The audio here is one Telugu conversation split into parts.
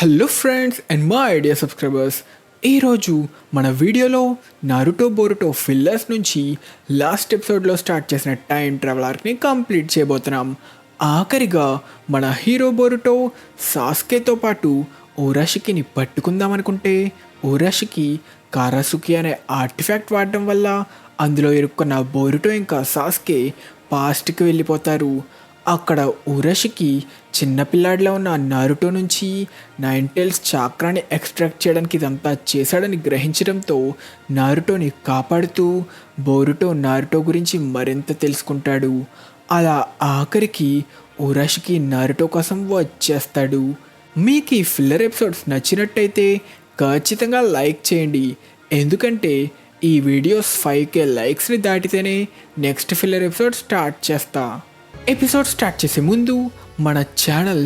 Hello friends and my idea subscribers, ఈరోజు మన వీడియోలో నారుటో బోరుటో ఫిల్లర్స్ నుంచి లాస్ట్ ఎపిసోడ్లో స్టార్ట్ చేసిన టైం ట్రావెల్ ఆర్క్ని కంప్లీట్ చేయబోతున్నాం. ఆఖరిగా మన హీరో బోరుటో సాస్కేతో పాటు ఊరాషికిని పట్టుకుందామనుకుంటే ఊరాషికి కారాసుకి అనే ఆర్టిఫాక్ట్ వాడడం వల్ల అందులో ఇరుక్కున్న బోరుటో ఇంకా సాస్కే పాస్ట్కి వెళ్ళిపోతారు. అక్కడ ఊరషికి చిన్నపిల్లాడిలో ఉన్న నారుటో నుంచి నైన్ టైల్స్ చాక్రాని ఎక్స్ట్రాక్ట్ చేయడానికి ఇదంతా చేశాడని గ్రహించడంతో నారుటోని కాపాడుతూ బోరుటో నారుటో గురించి మరింత తెలుసుకుంటాడు. అలా ఆఖరికి ఊరషికి నారుటో కోసం వచ్చేస్తాడు. మీకు ఈ ఫిల్లర్ ఎపిసోడ్స్ నచ్చినట్టయితే ఖచ్చితంగా లైక్ చేయండి, ఎందుకంటే ఈ వీడియోస్ 5K లైక్స్ని దాటితేనే నెక్స్ట్ ఫిల్లర్ ఎపిసోడ్ స్టార్ట్ చేస్తా. ఎపిసోడ్ స్టార్ట్ చేసే ముందు మన ఛానల్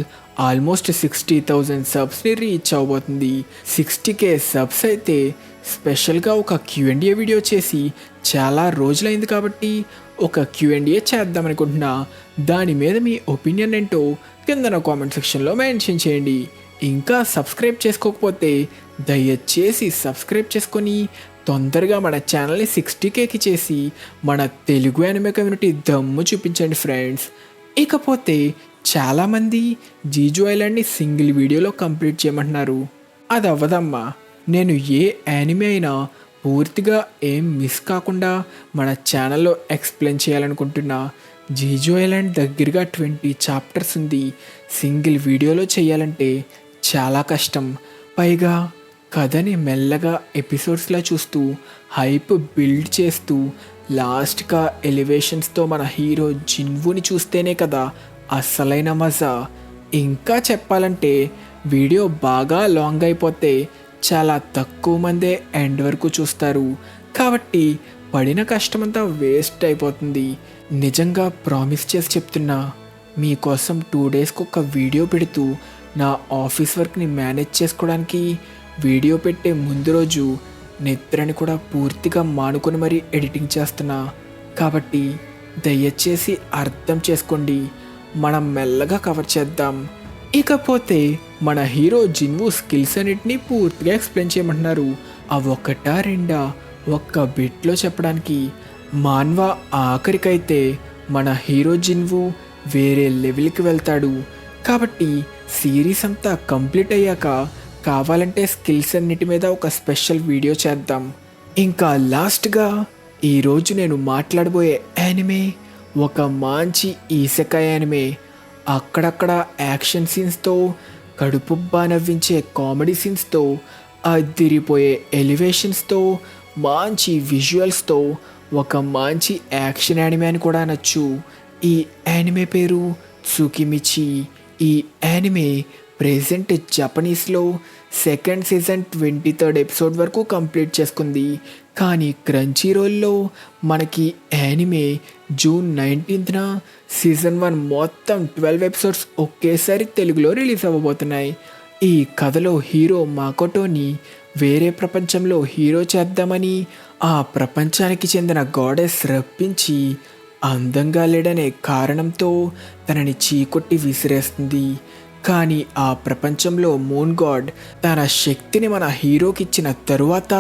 ఆల్మోస్ట్ 60,000 సబ్స్ని రీచ్ అవబోతుంది. 60K సబ్స్ అయితే స్పెషల్గా ఒక Q&A వీడియో చేసి చాలా రోజులైంది కాబట్టి ఒక Q&A చేద్దాం అనుకుంటున్నా. దాని మీద మీ ఒపీనియన్ ఏంటో కింద కామెంట్ సెక్షన్లో మెన్షన్ చేయండి. ఇంకా సబ్స్క్రైబ్ చేసుకోకపోతే దయచేసి సబ్స్క్రైబ్ చేసుకొని తొందరగా మన ఛానల్ని 60Kకి చేసి మన తెలుగు యానిమే కమ్యూనిటీ దమ్ము చూపించండి ఫ్రెండ్స్. ఇకపోతే చాలామంది జీజు ఐలాండ్ని సింగిల్ వీడియోలో కంప్లీట్ చేయమంటున్నారు. అది అవ్వదమ్మా. నేను ఏ యానిమే అయినా పూర్తిగా ఏం మిస్ కాకుండా మన ఛానల్లో ఎక్స్ప్లెయిన్ చేయాలనుకుంటున్నా. జీజు ఐలాండ్ దగ్గరగా 20 చాప్టర్స్ ఉంది. సింగిల్ వీడియోలో చేయాలంటే చాలా కష్టం. పైగా కథని మెల్లగా ఎపిసోడ్స్లా చూస్తూ హైప్ బిల్డ్ చేస్తూ లాస్ట్గా ఎలివేషన్స్తో మన హీరో జిన్వుని చూస్తేనే కదా అసలైన మజా. ఇంకా చెప్పాలంటే వీడియో బాగా లాంగ్ అయిపోతే చాలా తక్కువ మందే ఎండ్ వరకు చూస్తారు, కాబట్టి పడిన కష్టమంతా వేస్ట్ అయిపోతుంది. నిజంగా ప్రామిస్ చేసి చెప్తున్నా, మీకోసం 2 డేస్కి ఒక వీడియో పెడుతూ నా ఆఫీస్ వర్క్ని మేనేజ్ చేసుకోవడానికి వీడియో పెట్టే ముందు రోజు నిద్రని కూడా పూర్తిగా మానుకొని మరీ ఎడిటింగ్ చేస్తున్నా. కాబట్టి దయచేసి అర్థం చేసుకోండి, మనం మెల్లగా కవర్ చేద్దాం. ఇకపోతే మన హీరో జిన్వు స్కిల్స్ అన్నిటినీ పూర్తిగా ఎక్స్ప్లెయిన్ చేయమంటున్నారు. అవి ఒకటా రెండా ఒక్క బిట్లో చెప్పడానికి. మాన్వా ఆఖరికైతే మన హీరో జిన్వు వేరే లెవెల్కి వెళ్తాడు. కాబట్టి సిరీస్ అంతా కంప్లీట్ అయ్యాక కావాలంటే స్కిల్స్ అన్నిటి మీద ఒక స్పెషల్ వీడియో చేద్దాం. ఇంకా లాస్ట్గా ఈరోజు నేను మాట్లాడబోయే యానిమే ఒక మంచి ఈసెకాయ్ యానిమే. అక్కడక్కడ యాక్షన్ సీన్స్తో, కడుపుబ్బా నవ్వించే కామెడీ సీన్స్తో, అదిరిపోయే ఎలివేషన్స్తో, మంచి విజువల్స్తో ఒక మంచి యాక్షన్ యానిమే అని కూడా అనొచ్చు. ఈ యానిమే పేరు ట్సుకిమిచి. ఈ యానిమే ప్రెజెంట్ జపనీస్లో 2nd సీజన్ 23rd ఎపిసోడ్ వరకు కంప్లీట్ చేసుకుంది. కానీ క్రంచీరోల్లో మనకి యానిమే జూన్ 19న సీజన్ 1 మొత్తం 12 ఎపిసోడ్స్ ఒకేసారి తెలుగులో రిలీజ్ అవ్వబోతున్నాయి. ఈ కథలో హీరో మాకోటోని వేరే ప్రపంచంలో హీరో చేద్దామని ఆ ప్రపంచానికి చెందిన గాడెస్ రప్పించి అందంగా లేడనే కారణంతో తనని చీకొట్టి విసిరేస్తుంది. కానీ ఆ ప్రపంచంలో మూన్ గాడ్ తన శక్తిని మన హీరోకి ఇచ్చిన తరువాత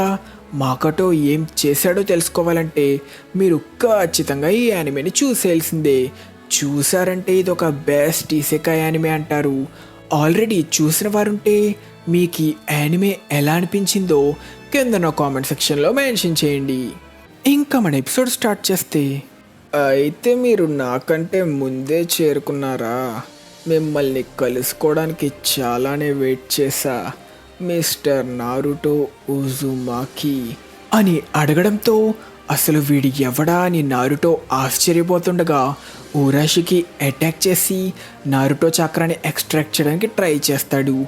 మాకటో ఏం చేశాడో తెలుసుకోవాలంటే మీరు ఖచ్చితంగా ఈ యానిమేని చూసేయాల్సిందే. చూసారంటే ఇది ఒక బెస్ట్ ఇసెకాయ్ యానిమే అంటారు. ఆల్రెడీ చూసిన వారుంటే మీకు ఈ యానిమే ఎలా అనిపించిందో కింద నా కామెంట్ సెక్షన్లో మెన్షన్ చేయండి. ఇంకా మన ఎపిసోడ్ స్టార్ట్ చేస్తే, అయితే మీరు నాకంటే ముందే చేరుకున్నారా? మిమ్మల్ని కలుసుకోవడానికి చాలానే వెయిట్ చేశా, మిస్టర్ నారుటో ఉజుమాకి అని అడగడంతో అసలు వీడి ఎవడా అని నారుటో ఆశ్చర్యపోతుండగా ఊరాషికి అటాక్ చేసి నారుటో చక్రాన్ని ఎక్స్ట్రాక్ట్ చేయడానికి ట్రై చేస్తాడు.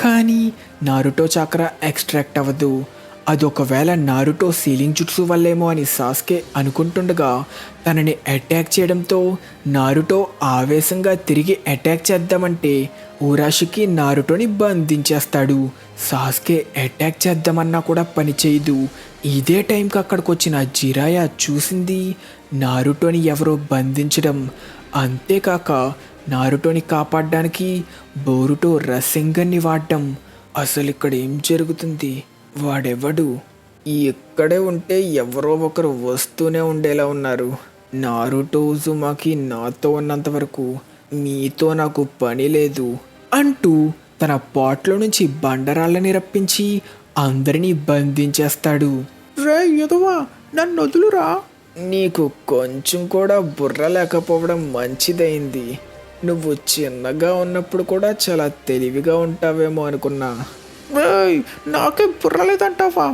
కానీ నారుటో చక్ర ఎక్స్ట్రాక్ట్ అవ్వదు. అది ఒకవేళ నారుటో సీలింగ్ జుట్సు వల్లేమో అని సాస్కే అనుకుంటుండగా తనని అటాక్ చేయడంతో నారుటో ఆవేశంగా తిరిగి అటాక్ చేద్దామంటే ఊరాషికి నారుటోని బంధించేస్తాడు. సాస్కే అటాక్ చేద్దామన్నా కూడా పని చేయదు. ఇదే టైంకి అక్కడికి వచ్చిన జిరాయా చూసింది నారుటోని ఎవరో బంధించడం. అంతేకాక నారుటోని కాపాడడానికి బోరుటో రసింగన్ని వాడడం. అసలు ఇక్కడ ఏం జరుగుతుంది? వాడెవడు? ఇక్కడే ఉంటే ఎవరో ఒకరు వస్తూనే ఉండేలా ఉన్నారు. నారుటో ఉజుమాకి నాతో ఉన్నంత వరకు మీతో నాకు పని లేదు అంటూ తన పాట్లో నుంచి బండరాళ్ళని రప్పించి అందరినీ బంధించేస్తాడు. రే ఎదువా, నన్ను వదులురా. నీకు కొంచెం కూడా బుర్ర లేకపోవడం మంచిదైంది. నువ్వు చిన్నగా ఉన్నప్పుడు కూడా చాలా తెలివిగా ఉంటావేమో అనుకున్నా. నాకే బుర్ర లేదంటావా?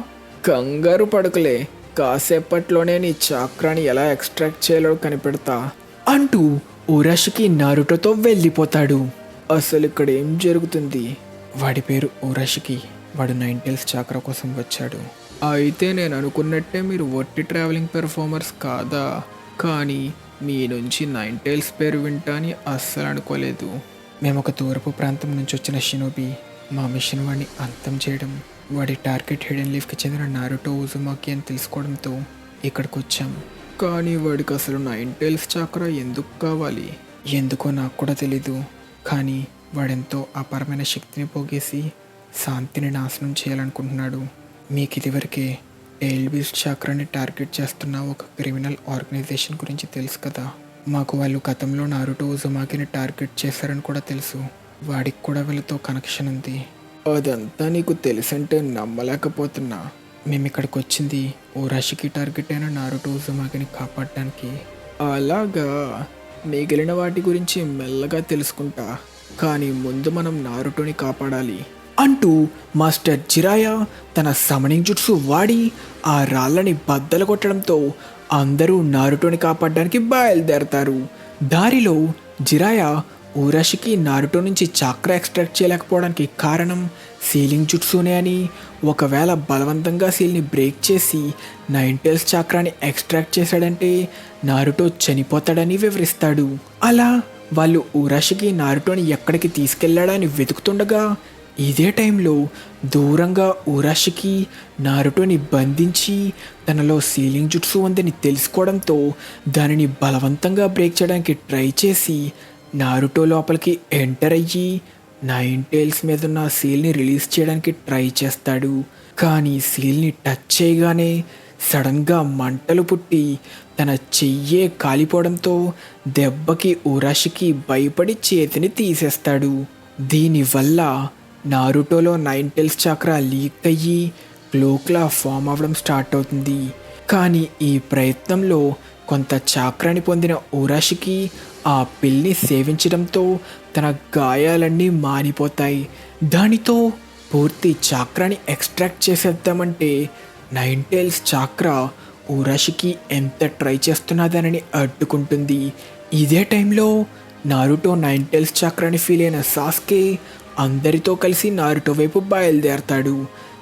కంగారు పడుకులే, కాసేపట్లోనే నీ చాక్రాని ఎలా ఎక్స్ట్రాక్ట్ చేయాలో కనిపెడతా అంటూ ఊరాషికి నారుటోతో వెళ్ళిపోతాడు. అసలు ఇక్కడ ఏం జరుగుతుంది? వాడి పేరు ఊరాషికి. వాడు 9 టైల్స్ చాక్రా కోసం వచ్చాడు. అయితే నేను అనుకున్నట్టే మీరు ఒట్టి ట్రావెలింగ్ పెర్ఫార్మర్స్ కాదా? కానీ మీ నుంచి 9 టైల్స్ పేరు వింటాని అస్సలు అనుకోలేదు. మేము ఒక తూర్పు ప్రాంతం నుంచి వచ్చిన షినోబి. మా మిషన్ వాడిని అంతం చేయడం, వాడి టార్గెట్ హిడెన్ లీఫ్కి చెందిన నారుటో ఉజుమాకి అని తెలుసుకోవడంతో ఇక్కడికి వచ్చాం. కానీ వాడికి అసలు 9 టైల్స్ చాక్రా ఎందుకు కావాలి? ఎందుకో నాకు కూడా తెలీదు. కానీ వాడెంతో అపారమైన శక్తిని పోగేసి శాంతిని నాశనం చేయాలనుకుంటున్నాడు. మీకు ఇదివరకే టైల్ బీస్ట్ చాక్రాని టార్గెట్ చేస్తున్న ఒక క్రిమినల్ ఆర్గనైజేషన్ గురించి తెలుసు కదా. మాకు వాళ్ళు గతంలో నారుటో ఉజుమాకిని టార్గెట్ చేశారని కూడా తెలుసు. వాడికి కూడా వీళ్ళతో కనెక్షన్ ఉంది. అదంతా నీకు తెలుసంటే నమ్మలేకపోతున్నా. మేము ఇక్కడికి వచ్చింది ఊరాషికి టార్గెట్ అయిన నారుటో ఉజుమాకిని కాపాడటానికి. అలాగా, మిగిలిన వాటి గురించి మెల్లగా తెలుసుకుంటా. కానీ ముందు మనం నారుటోని కాపాడాలి అంటూ మాస్టర్ జిరాయా తన సమనింగ్ జుట్సు వాడి ఆ రాళ్ళని బద్దలు కొట్టడంతో అందరూ నారుటోని కాపాడడానికి బయలుదేరతారు. దారిలో జిరాయా ఊరాషికి నారుటో నుంచి చాక్రా ఎక్స్ట్రాక్ట్ చేయలేకపోవడానికి కారణం సీలింగ్ జుట్సునే అని, ఒకవేళ బలవంతంగా సీల్ని బ్రేక్ చేసి 9 టైల్స్ చాక్రాని ఎక్స్ట్రాక్ట్ చేశాడంటే నారుటో చనిపోతాడని వివరిస్తాడు. అలా వాళ్ళు ఊరాషికి నారుటోని ఎక్కడికి తీసుకెళ్లాడని వెతుకుతుండగా ఇదే టైంలో దూరంగా ఊరాషికి నారుటోని బంధించి తనలో సీలింగ్ జుట్సు ఉందని తెలుసుకోవడంతో దానిని బలవంతంగా బ్రేక్ చేయడానికి ట్రై చేసి నారుటో లోపలికి ఎంటర్ అయ్యి 9 టైల్స్ మీద ఉన్న సీల్ని రిలీజ్ చేయడానికి ట్రై చేస్తాడు. కానీ సీల్ని టచ్ చేయగానే సడన్గా మంటలు పుట్టి తన చెయ్యే కాలిపోవడంతో దెబ్బకి ఊరాషికి భయపడి చేతిని తీసేస్తాడు. దీనివల్ల నారుటోలో 9 టైల్స్ చాక్రా లీక్ అయ్యి క్లోక్లా ఫామ్ అవ్వడం స్టార్ట్ అవుతుంది. కానీ ఈ ప్రయత్నంలో కొంత చాక్రాని పొందిన ఊరాషికి ఆ పిల్ని సేవించడంతో తన గాయాలన్నీ మానిపోతాయి. దానితో పూర్తి చాక్రాని ఎక్స్ట్రాక్ట్ చేసేద్దామంటే 9 టైల్స్ చాక్రా ఊరాషికి ఎంత ట్రై చేస్తున్నదానని అడ్డుకుంటుంది. ఇదే టైంలో నారుటో 9 టైల్స్ చాక్రాని ఫీల్ అయిన సాస్కే అందరితో కలిసి నారుటో వైపు బయలుదేరతాడు.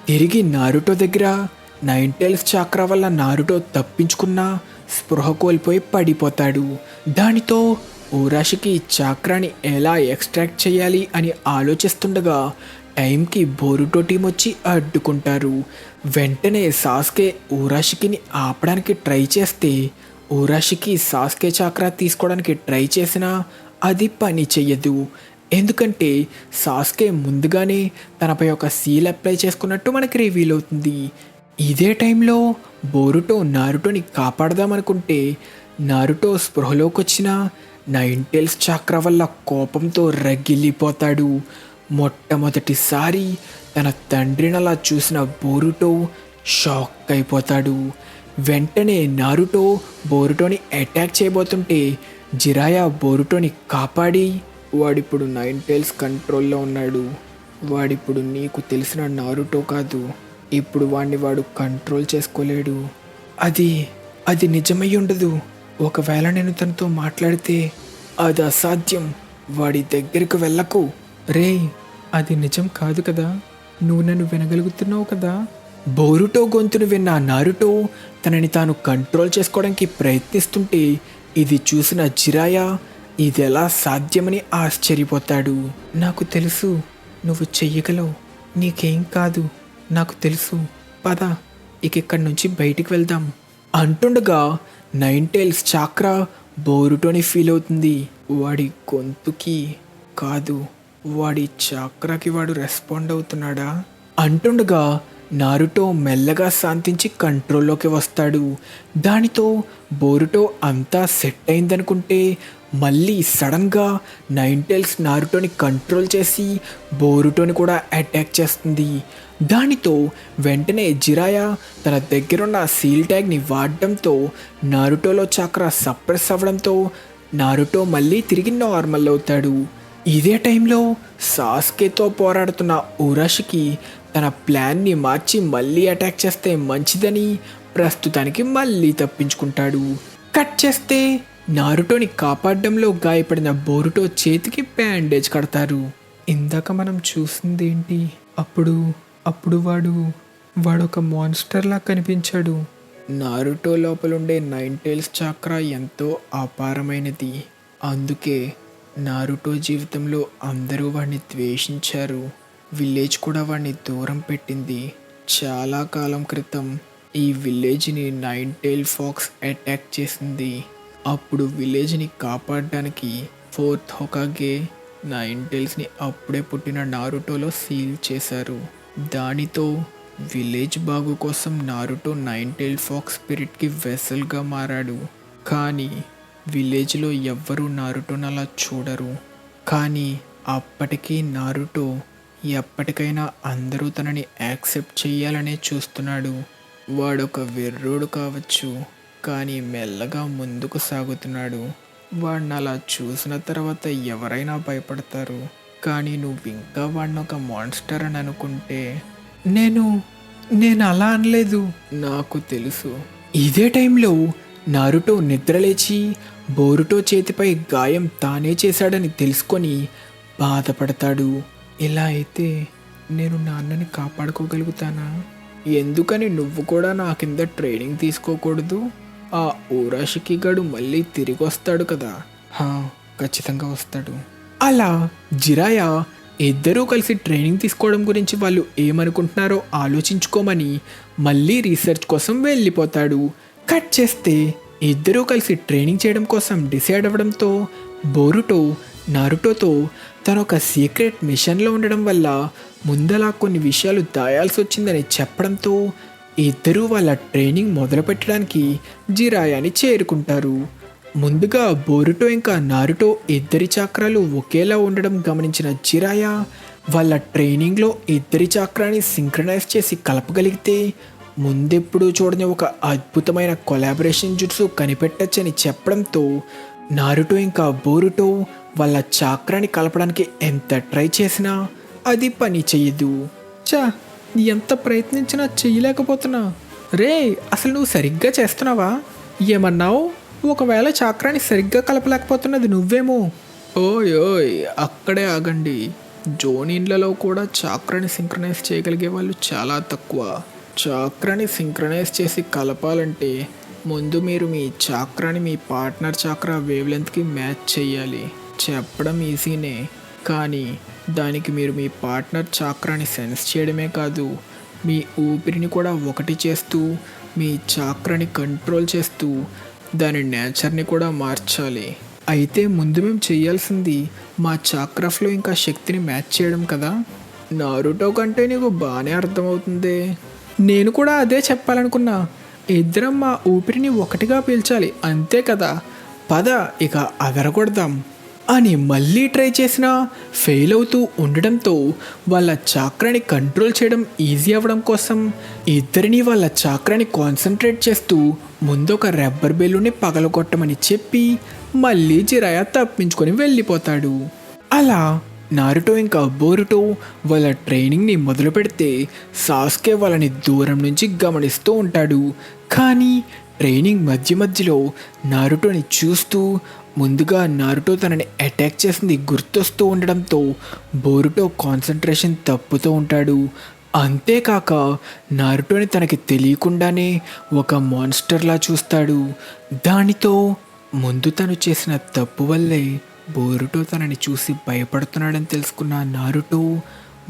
తిరిగి నారుటో దగ్గర 9 టైల్స్ చాక్రా వల్ల నారుటో తప్పించుకున్నా స్పృహ కోల్పోయి పడిపోతాడు. దానితో ఊరాషికి చాక్రాని ఎలా ఎక్స్ట్రాక్ట్ చేయాలి అని ఆలోచిస్తుండగా టైంకి బోరుటో టీం వచ్చి అడ్డుకుంటారు. వెంటనే సాస్కే ఊరాషికిని ఆపడానికి ట్రై చేస్తే ఊరాషికి సాస్కే చాక్రా తీసుకోవడానికి ట్రై చేసినా అది పని చెయ్యదు. ఎందుకంటే సాస్కే ముందుగానే తనపై ఒక సీల్ అప్లై చేసుకున్నట్టు మనకి రివీల్ అవుతుంది. ఇదే టైంలో బోరుటో నారుటోని కాపాడదామనుకుంటే నారుటో స్పృహలోకి వచ్చిన 9 టైల్స్ చాక్రా వల్ల కోపంతో రగిలిపోతాడు. మొట్టమొదటిసారి తన తండ్రిని అలా చూసిన బోరుటో షాక్ అయిపోతాడు. వెంటనే నారుటో బోరుటోని అటాక్ చేయబోతుంటే జిరాయా బోరుటోని కాపాడి, వాడిప్పుడు 9 టైల్స్ కంట్రోల్లో ఉన్నాడు. వాడిప్పుడు నీకు తెలిసిన నారుటో కాదు. ఇప్పుడు వాడు కంట్రోల్ చేసుకోలేడు. అది నిజమై ఉండదు. ఒకవేళ నేను తనతో మాట్లాడితే అది అసాధ్యం. వాడి దగ్గరకు వెళ్ళకు. రే, అది నిజం కాదు కదా, నువ్వు నన్ను వినగలుగుతున్నావు కదా. బోరుటో గొంతును విన్న నారుటో తనని తాను కంట్రోల్ చేసుకోవడానికి ప్రయత్నిస్తుంటే ఇది చూసిన జిరాయా ఇది ఎలా సాధ్యమని ఆశ్చర్యపోతాడు. నాకు తెలుసు నువ్వు చెయ్యగలవు, నీకేం కాదు, నాకు తెలుసు, పద ఇక్కడి నుంచి బయటికి వెళ్దాం అంటుండగా 9 టైల్స్ చాక్రా బోరుటోని ఫీల్ అవుతుంది. వాడి గొంతుకి కాదు, వాడి చాక్రాకి వాడు రెస్పాండ్ అవుతున్నాడా అంటుండగా నారుటో మెల్లగా శాంతించి కంట్రోల్లోకి వస్తాడు. దానితో బోరుటో అంతా సెట్ అయిందనుకుంటే మళ్ళీ సడన్గా నైన్ టైల్స్ నారుటోని కంట్రోల్ చేసి బోరుటోని కూడా అటాక్ చేస్తుంది. దానితో వెంటనే జిరాయా తన దగ్గరున్న సీల్ ట్యాగ్ని వాడడంతో నారుటోలో చాక్రా సప్రెస్ అవ్వడంతో నారుటో మళ్ళీ తిరిగి నార్మల్ అవుతాడు. ఇదే టైంలో సాస్కేతో పోరాడుతున్న ఊరాషికి తన ప్లాన్ని మార్చి మళ్ళీ అటాక్ చేస్తే మంచిదని ప్రస్తుతానికి మళ్ళీ తప్పించుకుంటాడు. కట్ చేస్తే నారుటోని కాపాడడంలో గాయపడిన బోరుటో చేతికి బ్యాండేజ్ కడతారు. ఇందాక మనం చూసిందేంటి? అప్పుడు వాడొక మాన్స్టర్లా కనిపించాడు. నారుటో లోపలుండే నైన్ టైల్స్ చాక్రా ఎంతో అపారమైనది. అందుకే నారుటో జీవితంలో అందరూ వాడిని ద్వేషించారు. విలేజ్ కూడా వాడిని దూరం పెట్టింది. చాలా కాలం క్రితం ఈ విలేజ్ని నైన్ టైల్ ఫాక్స్ అటాక్ చేసింది. అప్పుడు విలేజ్ని కాపాడడానికి ఫోర్త్ హోకాగే నైన్ టైల్స్ని అప్పుడే పుట్టిన నారుటోలో సీల్ చేశారు. దానితో విలేజ్ బాగు కోసం నారుటో నైన్ టైల్ ఫాక్స్ స్పిరిట్కి వెసల్గా మారాడు. కానీ విలేజ్లో ఎవ్వరూ నారుటోని అలా చూడరు. కానీ అప్పటికీ నారుటో ఎప్పటికైనా అందరూ తనని యాక్సెప్ట్ చేయాలనే చూస్తున్నాడు. వాడొక వెర్రోడు కావచ్చు, కానీ మెల్లగా ముందుకు సాగుతున్నాడు. వాడిని అలా చూసిన తర్వాత ఎవరైనా భయపడతారు. కానీ నువ్వు ఇంకా వాడిని ఒక మాన్స్టర్ అని అనుకుంటే నేను అలా అనలేదు. నాకు తెలుసు. ఇదే టైంలో నారుటో నిద్రలేచి బోరుటో చేతిపై గాయం తానే చేశాడని తెలుసుకొని బాధపడతాడు. ఇలా అయితే నేను నాన్నని కాపాడుకోగలుగుతానా? ఎందుకని నువ్వు కూడా నా కింద ట్రైనింగ్ తీసుకోకూడదు? ఆ ఊరాషికి గడు మళ్ళీ తిరిగి వస్తాడు కదా. ఖచ్చితంగా వస్తాడు. అలా జిరాయా ఇద్దరూ కలిసి ట్రైనింగ్ తీసుకోవడం గురించి వాళ్ళు ఏమనుకుంటున్నారో ఆలోచించుకోమని మళ్ళీ రీసెర్చ్ కోసం వెళ్ళిపోతాడు. కట్ చేస్తే ఇద్దరూ కలిసి ట్రైనింగ్ చేయడం కోసం డిసైడ్ అవ్వడంతో బోరుటో నారుటోతో తను ఒక సీక్రెట్ మిషన్లో ఉండడం వల్ల ముందలా కొన్ని విషయాలు దాయాల్సి వచ్చిందని చెప్పడంతో ఇద్దరూ వాళ్ళ ట్రైనింగ్ మొదలుపెట్టడానికి జిరాయాని చేరుకుంటారు. ముందుగా బోరుటో ఇంకా నారుటో ఇద్దరి చక్రాలు ఒకేలా ఉండడం గమనించిన జిరాయా వాళ్ళ ట్రైనింగ్లో ఇద్దరి చక్రాన్ని సింక్రనైజ్ చేసి కలపగలిగితే ముందెప్పుడూ చూడని ఒక అద్భుతమైన కొలాబరేషన్ జుట్సు కనిపెట్టచ్చని చెప్పడంతో నారుటో ఇంకా బోరుటో వాళ్ళ చక్రాన్ని కలపడానికి ఎంత ట్రై చేసినా అది పని చెయ్యదు. ఎంత ప్రయత్నించినా చెయ్యలేకపోతున్నా. రే, అసలు నువ్వు సరిగ్గా చేస్తున్నావా? ఏమన్నావు? ఒకవేళ చక్రాన్ని సరిగ్గా కలపలేకపోతున్నది నువ్వేమో. ఓయ్ అక్కడే ఆగండి. జోనిన్లలో కూడా చక్రాన్ని సింక్రనైజ్ చేయగలిగే వాళ్ళు చాలా తక్కువ. చక్రాన్ని సింక్రనైజ్ చేసి కలపాలంటే ముందు మీరు మీ చక్రాన్ని మీ పార్ట్నర్ చక్ర వేవ్ లెంత్కి మ్యాచ్ చేయాలి. చెప్పడం ఈజీనే, కానీ దానికి మీరు మీ పార్ట్నర్ చక్రాన్ని సెన్స్ చేయడమే కాదు, మీ ఊపిరిని కూడా ఒకటి చేస్తూ మీ చక్రాన్ని కంట్రోల్ చేస్తూ దాని నేచర్ని కూడా మార్చాలి. అయితే ముందు మేము చేయాల్సింది మా చక్రాస్లో ఇంకా శక్తిని మ్యాచ్ చేయడం కదా. నారుటో కంటే నీకు బాగానే అర్థమవుతుంది. నేను కూడా అదే చెప్పాలనుకున్నా. ఇద్దరం మా ఊపిరిని ఒకటిగా పీల్చాలి, అంతే కదా. పద ఇక అదరగొడదాం అని మళ్ళీ ట్రై చేసినా ఫెయిల్ అవుతూ ఉండడంతో వాళ్ళ చక్రాన్ని కంట్రోల్ చేయడం ఈజీ అవ్వడం కోసం ఇద్దరిని వాళ్ళ చక్రాన్ని కాన్సన్ట్రేట్ చేస్తూ ముందొక రబ్బర్ బెలూన్ని పగలగొట్టమని చెప్పి మళ్ళీ జిరాయా తప్పించుకొని వెళ్ళిపోతాడు. అలా నారుటో ఇంకా బోరుటో వాళ్ళ ట్రైనింగ్ని మొదలు పెడితే సాస్కే వాళ్ళని దూరం నుంచి గమనిస్తూ ఉంటాడు. కానీ ట్రైనింగ్ మధ్యలో నారుటోని చూస్తూ ముందుగా నారుటో తనని అటాక్ చేసింది గుర్తొస్తూ ఉండడంతో బోరుటో కాన్సన్ట్రేషన్ తప్పుతూ ఉంటాడు. అంతేకాక నారుటోని తనకి తెలియకుండానే ఒక మాన్స్టర్లా చూస్తాడు. దానితో ముందు తను చేసిన తప్పు వల్లే బోరుటో తనని చూసి భయపడుతున్నాడని తెలుసుకున్న నారుటో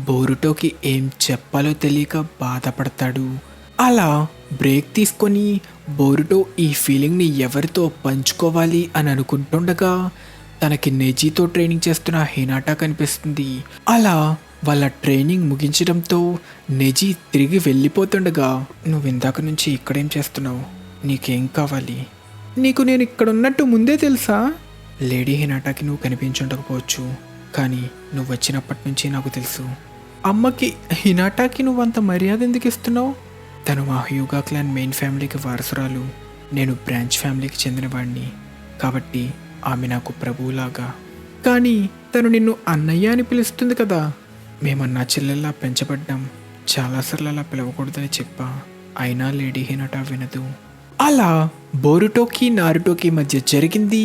బోరుటోకి ఏం చెప్పాలో తెలియక బాధపడతాడు. అలా బ్రేక్ తీసుకొని బోరుటో ఈ ఫీలింగ్ని ఎవరితో పంచుకోవాలి అని అనుకుంటుండగా తనకి నెజీతో ట్రైనింగ్ చేస్తున్న హినాటా కనిపిస్తుంది. అలా వాళ్ళ ట్రైనింగ్ ముగించడంతో నెజీ తిరిగి వెళ్ళిపోతుండగా, నువ్వు ఇందాక నుంచి ఇక్కడేం చేస్తున్నావు? నీకేం కావాలి? నీకు నేను ఇక్కడ ఉన్నట్టు ముందే తెలుసా? లేడీ హినాటాకి నువ్వు కనిపించుండకపోవచ్చు, కానీ నువ్వు వచ్చినప్పటి నుంచి నాకు తెలుసు. అమ్మకి హినాటాకి నువ్వు అంత మర్యాద ఎందుకు ఇస్తున్నావు? తను మా హ్యూగా క్లాన్ మెయిన్ ఫ్యామిలీకి వారసురాలు, నేను బ్రాంచ్ ఫ్యామిలీకి చెందినవాడిని, కాబట్టి ఆమె నాకు ప్రభువులాగా. కానీ తను నిన్ను అన్నయ్య అని పిలుస్తుంది కదా. మేమన్నా చెల్లెల్లా పెంచబడ్డాం, చాలాసార్లు అలా పిలవకూడదని చెప్పా, అయినా లేడీ హినాటా వినదు. అలా బోరుటోకి నారుటోకి మధ్య జరిగింది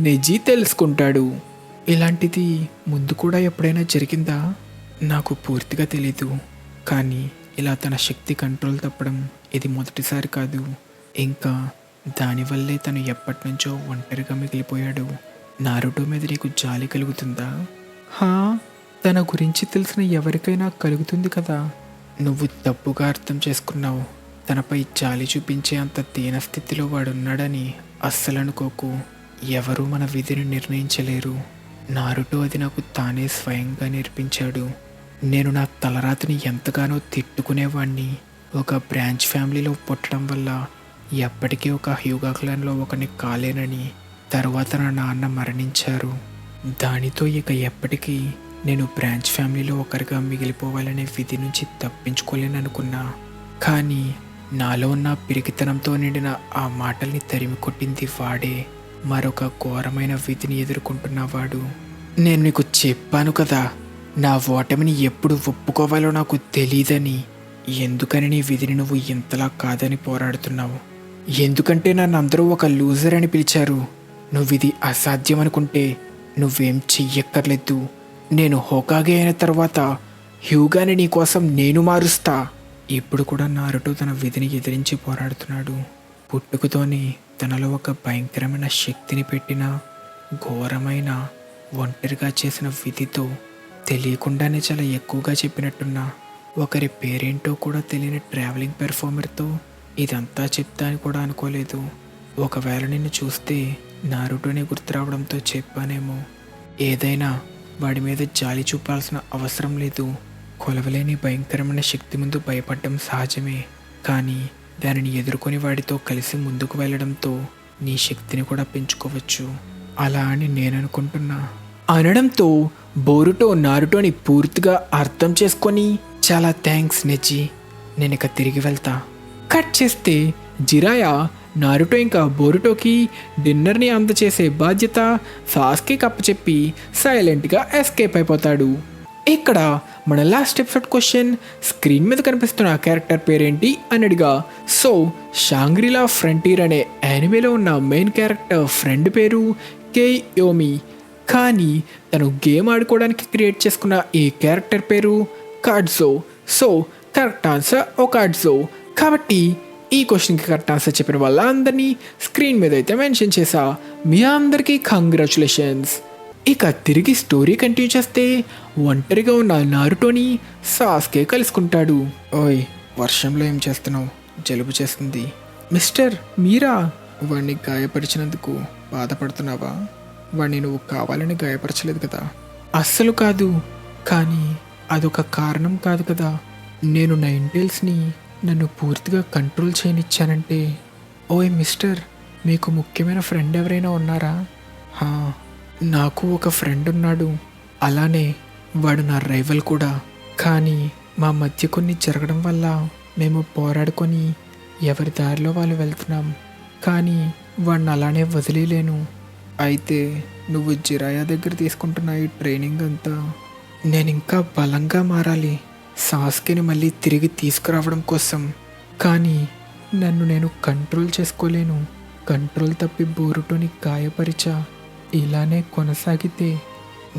నెజీ తెలుసుకుంటాడు. ఇలాంటిది ముందు కూడా ఎప్పుడైనా జరిగిందా? నాకు పూర్తిగా తెలీదు, కానీ ఇలా తన శక్తి కంట్రోల్ తప్పడం ఇది మొదటిసారి కాదు. ఇంకా దానివల్లే తను ఎప్పటి నుంచో ఒంటరిగా మిగిలిపోయాడు. నారుటో మీద నీకు జాలి కలుగుతుందా? హా, తన గురించి తెలిసిన ఎవరికైనా కలుగుతుంది కదా. నువ్వు తప్పుగా అర్థం చేసుకున్నావు. తనపై జాలి చూపించే అంత దీనస్థితిలో వాడున్నాడని అస్సలు అనుకోకు. ఎవరూ మన విధిని నిర్ణయించలేరు. నారుటో అది నాకు తానే స్వయంగా నేర్పించాడు. నేను నా తలరాతని ఎంతగానో తిట్టుకునేవాణ్ణి. ఒక బ్రాంచ్ ఫ్యామిలీలో పుట్టడం వల్ల ఎప్పటికీ ఒక హ్యూగా క్లాన్లో ఒకని కాలేనని. తరువాత నా నాన్న మరణించారు. దానితో ఇక ఎప్పటికీ నేను బ్రాంచ్ ఫ్యామిలీలో ఒకరిగా మిగిలిపోవాలనే విధి నుంచి తప్పించుకోలేననుకున్నా. కానీ నాలో ఉన్న పిరికితనంతో నిండిన ఆ మాటల్ని తరిమి కొట్టింది వాడే. మరొక ఘోరమైన విధిని ఎదుర్కొంటున్నవాడు. నేను నీకు చెప్పాను కదా, నా ఓటమిని ఎప్పుడు ఒప్పుకోవాలో నాకు తెలీదని. ఎందుకని నీ విధిని నువ్వు ఇంతలా కాదని పోరాడుతున్నావు? ఎందుకంటే నన్ను అందరూ ఒక లూజర్ అని పిలిచారు. నువ్వు ఇది అసాధ్యం అనుకుంటే నువ్వేం చెయ్యక్కర్లేదు. నేను హోకాగే అయిన తర్వాత హ్యూగాని నీ కోసం నేను మారుస్తా. ఇప్పుడు కూడా నారుటో తన విధిని ఎదిరించి పోరాడుతున్నాడు. పుట్టుకతోనే తనలో ఒక భయంకరమైన శక్తిని పెట్టిన, ఘోరమైన, ఒంటరిగా చేసిన విధితో తెలియకుండానే చాలా ఎక్కువగా చెప్పినట్టున్నా ఒకరి పేరేంటో కూడా తెలియని ట్రావెలింగ్ పెర్ఫార్మర్తో ఇదంతా చెప్తా అని కూడా అనుకోలేదు. ఒకవేళ నిన్ను చూస్తే నారుటోనే గుర్తు రావడంతో చెప్పానేమో. ఏదైనా వాడి మీద జాలి చూపాల్సిన అవసరం లేదు. కొలవలేని భయంకరమైన శక్తి ముందు భయపడడం సహజమే, కానీ దానిని ఎదుర్కొని వాడితో కలిసి ముందుకు వెళ్ళడంతో నీ శక్తిని కూడా పెంచుకోవచ్చు. అలా అని నేను అనుకుంటున్నా అనడంతో బోరుటో నారుటోని పూర్తిగా అర్థం చేసుకొని, చాలా థ్యాంక్స్ నెజీ, నేను ఇక తిరిగి వెళ్తా. కట్ చేస్తే జిరాయా నారుటో ఇంకా బోరుటోకి డిన్నర్ని అందచేసే బాధ్యత సాస్కి అప్పచెప్పి సైలెంట్గా ఎస్కేప్ అయిపోతాడు. ఇక్కడ మన లాస్ట్ ఎపిసోడ్ క్వశ్చన్, స్క్రీన్ మీద కనిపిస్తున్న క్యారెక్టర్ పేరేంటి అని అడిగా. సో షాంగ్రిలా ఫ్రంటీర్ అనే యానిమేలో ఉన్న మెయిన్ క్యారెక్టర్ ఫ్రెండ్ పేరు కేయోమి. కానీ తను గేమ్ ఆడుకోవడానికి క్రియేట్ చేసుకున్న ఈ క్యారెక్టర్ పేరు కార్డ్జో. సో కరెక్ట్ ఆన్సర్ కార్డ్జో. కాబట్టి ఈ క్వశ్చన్కి కరెక్ట్ ఆన్సర్ చెప్పిన వాళ్ళందరినీ స్క్రీన్ మీద అయితే మెన్షన్ చేశా. మీ అందరికీ కంగ్రాచులేషన్స్. ఇక తిరిగి స్టోరీ కంటిన్యూ చేస్తే ఒంటరిగా ఉన్న నారుటోని సాస్కే కలుసుకుంటాడు. ఓయ్, వర్షంలో ఏం చేస్తున్నావు? జలుబు చేస్తుంది. మిస్టర్ మీరా, వాడిని గాయపరిచినందుకు బాధపడుతున్నావా? వాడిని నువ్వు కావాలని గాయపరచలేదు కదా. అస్సలు కాదు, కానీ అదొక కారణం కాదు కదా. నేను నా ఇంటెల్స్ని నన్ను పూర్తిగా కంట్రోల్ చేయనిచ్చానంటే. ఓయ్ మిస్టర్, మీకు ముఖ్యమైన ఫ్రెండ్ ఎవరైనా ఉన్నారా? నాకు ఒక ఫ్రెండ్ ఉన్నాడు, అలానే వాడు నా రైవల్ కూడా. కానీ మా మధ్య కొన్ని జరగడం వల్ల మేము పోరాడుకొని ఎవరి దారిలో వాళ్ళు వెళ్తున్నాం. కానీ వాడిని అలానే వదిలేలేను. అయితే నువ్వు జిరాయా దగ్గర తీసుకుంటున్న ఈ ట్రైనింగ్ అంతా నేను ఇంకా బలంగా మారాలి, సాస్కిని మళ్ళీ తిరిగి తీసుకురావడం కోసం. కానీ నన్ను నేను కంట్రోల్ చేసుకోలేను. కంట్రోల్ తప్పి బోరుటోని గాయపరిచా. ఇలానే కొనసాగితే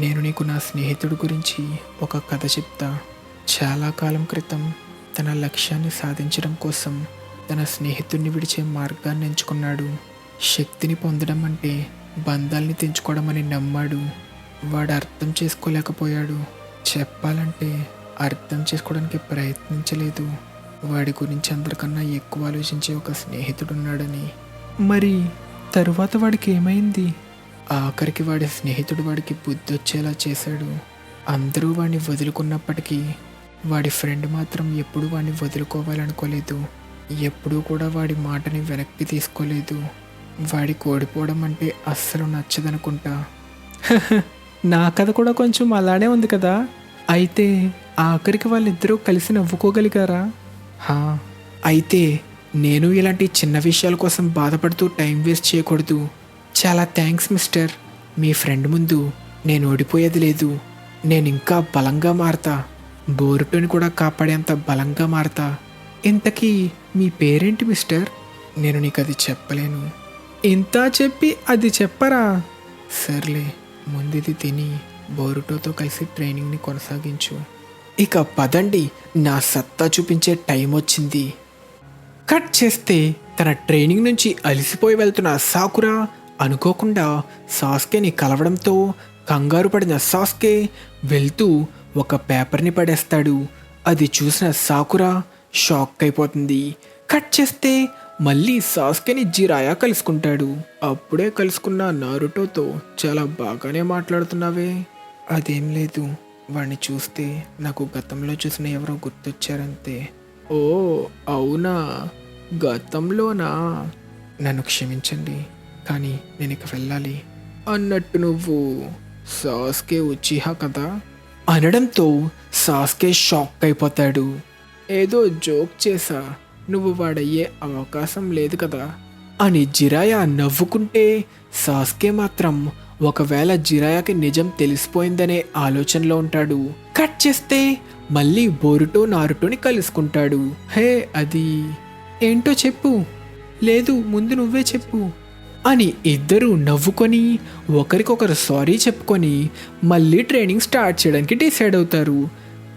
నేను నీకు నా స్నేహితుడి గురించి ఒక కథ చెప్తా. చాలా కాలం క్రితం తన లక్ష్యాన్ని సాధించడం కోసం తన స్నేహితుడిని విడిచే మార్గాన్ని ఎంచుకున్నాడు. శక్తిని పొందడం అంటే బంధాల్ని తెంచుకోవడం అని నమ్మాడు. వాడు అర్థం చేసుకోలేకపోయాడు. చెప్పాలంటే అర్థం చేసుకోవడానికి ప్రయత్నించలేదు. వాడి గురించి అందరికన్నా ఎక్కువ ఆలోచించే ఒక స్నేహితుడున్నాడని. మరి తరువాత వాడికి ఏమైంది? ఆఖరికి వాడి స్నేహితుడు వాడికి బుద్ధొచ్చేలా చేశాడు. అందరూ వాడిని వదులుకున్నప్పటికీ వాడి ఫ్రెండ్ మాత్రం ఎప్పుడూ వాడిని వదులుకోవాలనుకోలేదు. ఎప్పుడూ కూడా వాడి మాటని వెనక్కి తీసుకోలేదు. వాడికి ఓడిపోవడం అంటే అస్సలు నచ్చదనుకుంటా. నా కథ కూడా కొంచెం అలానే ఉంది కదా. అయితే ఆఖరికి వాళ్ళిద్దరూ కలిసి నవ్వుకోగలిగారా? అయితే నేను ఇలాంటి చిన్న విషయాల కోసం బాధపడుతూ టైం వేస్ట్ చేయకూడదు. చాలా థ్యాంక్స్ మిస్టర్. మీ ఫ్రెండ్ ముందు నేను ఓడిపోయేది లేదు. నేను ఇంకా బలంగా మారతా. బోరుటోని కూడా కాపాడేంత బలంగా మారతా. ఇంతకీ మీ పేరేంటి మిస్టర్? నేను నీకు అది చెప్పలేను. ఇంత చెప్పి అది చెప్పరా? సర్లే, ముందుది తిని బోరుటోతో కలిసి ట్రైనింగ్ని కొనసాగించు. ఇక పదండి, నా సత్తా చూపించే టైం వచ్చింది. కట్ చేస్తే తన ట్రైనింగ్ నుంచి అలసిపోయి వెళ్తున్న సాకురా అనుకోకుండా సాస్కేని కలవడంతో కంగారు పడిన సాస్కే వెళ్తూ ఒక పేపర్ని పడేస్తాడు. అది చూసిన సాకురా షాక్ అయిపోతుంది. కట్ చేస్తే మళ్ళీ సాస్కేని జిరాయా కలుసుకుంటాడు. అప్పుడే కలుసుకున్న నారుటోతో చాలా బాగానే మాట్లాడుతున్నావే. అదేం లేదు, వాడిని చూస్తే నాకు గతంలో చూసిన ఎవరో గుర్తొచ్చారంతే. ఓ అవునా, గతంలోనా? నన్ను క్షమించండి, కానీ నేను ఇక వెళ్ళాలి. అన్నట్టు నువ్వు సాస్కే ఉచిహా కదా అనడంతో సాస్కే షాక్ అయిపోతాడు. ఏదో జోక్ చేసా, నువ్వు వాడయ్యే అవకాశం లేదు కదా అని జిరాయా నవ్వుకుంటే సాస్కే మాత్రం ఒకవేళ జిరాయాకి నిజం తెలిసిపోయిందనే ఆలోచనలో ఉంటాడు. కట్ చేస్తే మళ్ళీ బోరుటో నారుటోని కలుసుకుంటాడు. హే, అది ఏంటో చెప్పు. లేదు, ముందు నువ్వే చెప్పు అని ఇద్దరూ నవ్వుకొని ఒకరికొకరు సారీ చెప్పుకొని మళ్ళీ ట్రైనింగ్ స్టార్ట్ చేయడానికి డిసైడ్ అవుతారు.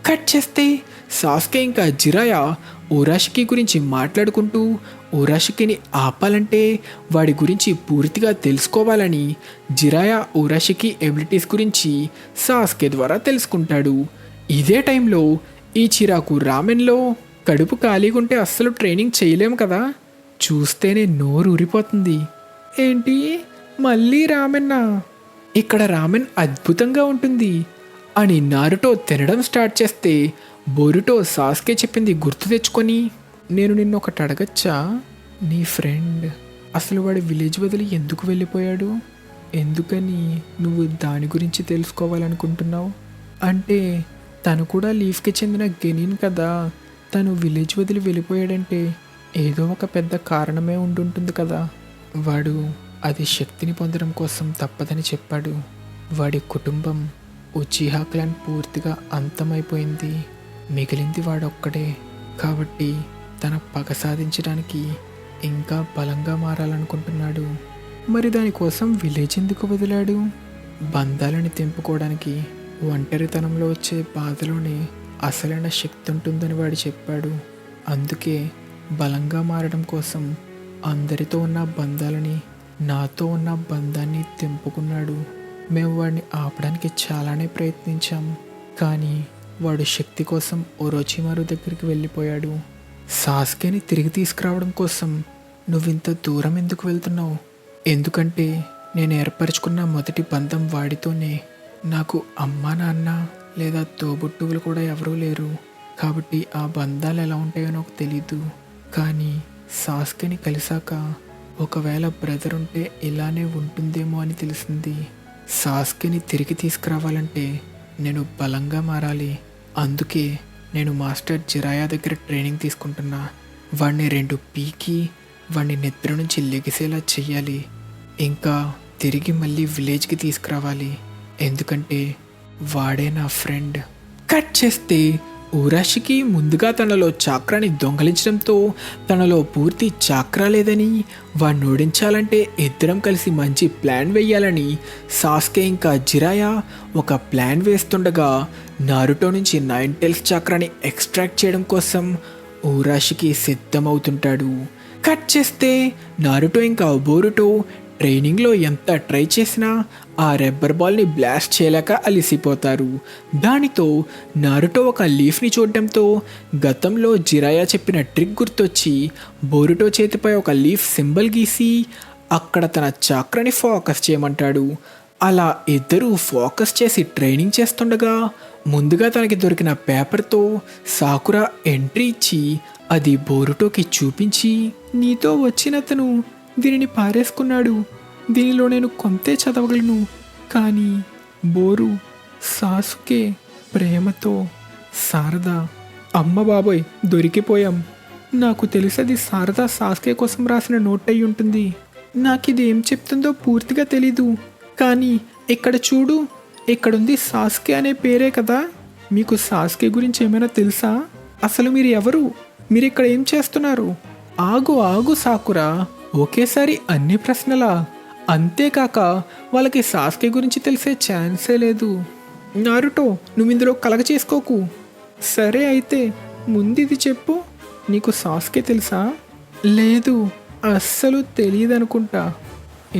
కట్ చేస్తే సాస్కే ఇంకా జిరాయా ఊరాషికి గురించి మాట్లాడుకుంటూ ఊరాషికిని ఆపాలంటే వాడి గురించి పూర్తిగా తెలుసుకోవాలని జిరాయా ఊరాషికి ఎబిలిటీస్ గురించి సాస్కే ద్వారా తెలుసుకుంటాడు. ఇదే టైంలో ఈ చిరాకు రామెన్లో కడుపు ఖాళీగా ఉంటే అస్సలు ట్రైనింగ్ చేయలేము కదా, చూస్తేనే నోరు ఊరిపోతుంది. ఏంటి మళ్ళీ రామెన్నా? ఇక్కడ రామెన్ అద్భుతంగా ఉంటుంది అని నారుటో తినడం స్టార్ట్ చేస్తే బోరుటో సాస్కే చెప్పింది గుర్తు తెచ్చుకొని, నేను నిన్ను ఒకటి అడగచ్చా? నీ ఫ్రెండ్ అసలు వాడి విలేజ్ వదిలి ఎందుకు వెళ్ళిపోయాడు? ఎందుకని నువ్వు దాని గురించి తెలుసుకోవాలనుకుంటున్నావు? అంటే తను కూడా లీఫ్కి చెందిన గెనిన్ కదా. తను విలేజ్ వదిలి వెళ్ళిపోయాడంటే ఏదో ఒక పెద్ద కారణమే ఉండుంటుంది కదా. వాడు అది శక్తిని పొందడం కోసం తప్పదని చెప్పాడు. వాడి కుటుంబం ఉచిహా క్లాన్ పూర్తిగా అంతమైపోయింది. మిగిలింది వాడొక్కడే. కాబట్టి తన పగ సాధించడానికి ఇంకా బలంగా మారాలనుకుంటున్నాడు. మరి దానికోసం విలేజ్ ఎందుకు వదిలాడు? బంధాలని తెంపుకోవడానికి ఒంటరితనంలో వచ్చే బాధలోనే అసలైన శక్తి ఉంటుందని వాడు చెప్పాడు. అందుకే బలంగా మారడం కోసం అందరితో ఉన్న బంధాలని, నాతో ఉన్న బంధాన్ని తెంపుకున్నాడు. మేము వాడిని ఆపడానికి చాలానే ప్రయత్నించాం, కానీ వాడు శక్తి కోసం ఒరోచిమారు దగ్గరికి వెళ్ళిపోయాడు. సాస్కేని తిరిగి తీసుకురావడం కోసం నువ్వింత దూరం ఎందుకు వెళ్తున్నావు? ఎందుకంటే నేను ఏర్పరచుకున్న మొదటి బంధం వాడితోనే. నాకు అమ్మా నాన్న లేదా తోబుట్టువులు కూడా ఎవరూ లేరు. కాబట్టి ఆ బంధాలు ఎలా ఉంటాయో నాకు తెలీదు. కానీ సాస్కేని కలిసాక ఒకవేళ బ్రదర్ ఉంటే ఇలానే ఉంటుందేమో అని తెలిసింది. సాస్కేని తిరిగి తీసుకురావాలంటే నేను బలంగా మారాలి. అందుకే నేను మాస్టర్ జిరాయా దగ్గర ట్రైనింగ్ తీసుకుంటున్నా. వాడిని 2 పీకి వాడిని నిద్ర నుంచి లెగిసేలా చెయ్యాలి. ఇంకా తిరిగి మళ్ళీ విలేజ్కి తీసుకురావాలి. ఎందుకంటే వాడే నా ఫ్రెండ్. కట్ చేస్తే ఊరాషికి ముందుగా తనలో చాక్రాని దొంగలించడంతో తనలో పూర్తి చాక్రా లేదని, వాడిని ఓడించాలంటే ఇద్దరం కలిసి మంచి ప్లాన్ వేయాలని సాస్కే ఇంకా జిరాయా ఒక ప్లాన్ వేస్తుండగా నారుటో నుంచి 9 టైల్స్ చాక్రాని ఎక్స్ట్రాక్ట్ చేయడం కోసం ఊరాషికి సిద్ధమవుతుంటాడు. కట్ చేస్తే నారుటో ఇంకా బోరుటో ట్రైనింగ్లో ఎంత ట్రై చేసినా ఆ రబ్బర్ బాల్ని బ్లాస్ట్ చేయలేక అలిసిపోతారు. దానితో నారుటో ఒక లీఫ్ని చూడడంతో గతంలో జిరాయా చెప్పిన ట్రిక్ గుర్తొచ్చి బోరుటో చేతిపై ఒక లీఫ్ సింబల్ గీసి అక్కడ తన చక్రని ఫోకస్ చేయమంటాడు. అలా ఇద్దరూ ఫోకస్ చేసి ట్రైనింగ్ చేస్తుండగా ముందుగా తనకి దొరికిన పేపర్తో సాకురా ఎంట్రీ ఇచ్చి అది బోరుటోకి చూపించి, నీతో వచ్చినతను దీనిని పారేసుకున్నాడు. దీనిలో నేను కొంతే చదవగలను, కానీ బోరు సాసుకే ప్రేమతో శారద. అమ్మ బాబోయ్, దొరికిపోయాం. నాకు తెలిసది శారద సాస్కే కోసం రాసిన నోట్ అయి ఉంటుంది. నాకిది ఏం చెప్తుందో పూర్తిగా తెలీదు, కానీ ఇక్కడ చూడు, ఇక్కడుంది సాస్కే అనే పేరే కదా. మీకు సాస్కే గురించి ఏమైనా తెలుసా? అసలు మీరు ఎవరు? మీరు ఇక్కడ ఏం చేస్తున్నారు? ఆగు ఆగు సాకురా, ఒకేసారి అన్ని ప్రశ్నలా? అంతేకాక వాళ్ళకి సాస్కే గురించి తెలిసే ఛాన్సే లేదు. నారుటో, నువ్వు ఇందులో కలగ చేసుకోకు. సరే అయితే ముందు ఇది చెప్పు, నీకు సాస్కే తెలుసా? లేదు, అస్సలు తెలియదనుకుంటా.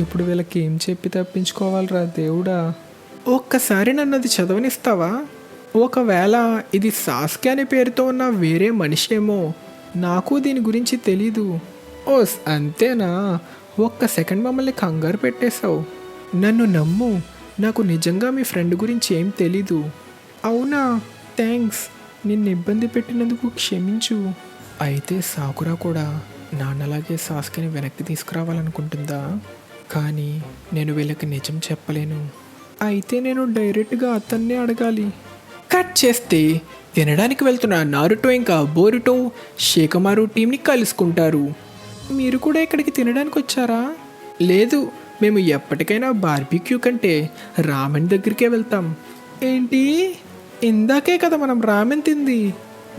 ఇప్పుడు వీళ్ళకి ఏం చెప్పి తప్పించుకోవాలరా దేవుడా. ఒక్కసారి నన్ను అది చదవనిస్తావా? ఒకవేళ ఇది సాస్కే అనే పేరుతో ఉన్న వేరే మనిషేమో. నాకు దీని గురించి తెలీదు. ఓస్ అంతేనా? ఒక్క సెకండ్ మమ్మల్ని కంగారు పెట్టేశావు. నన్ను నమ్ము, నాకు నిజంగా మీ ఫ్రెండ్ గురించి ఏం తెలీదు. అవునా? థ్యాంక్స్. నిన్ను ఇబ్బంది పెట్టినందుకు క్షమించు. అయితే సాకురా కూడా నాన్నలాగే సాస్కేని వెనక్కి తీసుకురావాలనుకుంటుందా? కానీ నేను వీళ్ళకి నిజం చెప్పలేను. అయితే నేను డైరెక్ట్గా అతన్నే అడగాలి. కట్ చేస్తే తినడానికి వెళ్తున్న నారుటో ఇంకా బోరుటో షేకమారు టీంని కలుసుకుంటారు. మీరు కూడా ఇక్కడికి తినడానికి వచ్చారా? లేదు, మేము ఎప్పటికైనా బార్బిక్యూ కంటే రామెన్ దగ్గరికే వెళ్తాం. ఏంటి? ఇందాకే కదా మనం రామెన్ తింది.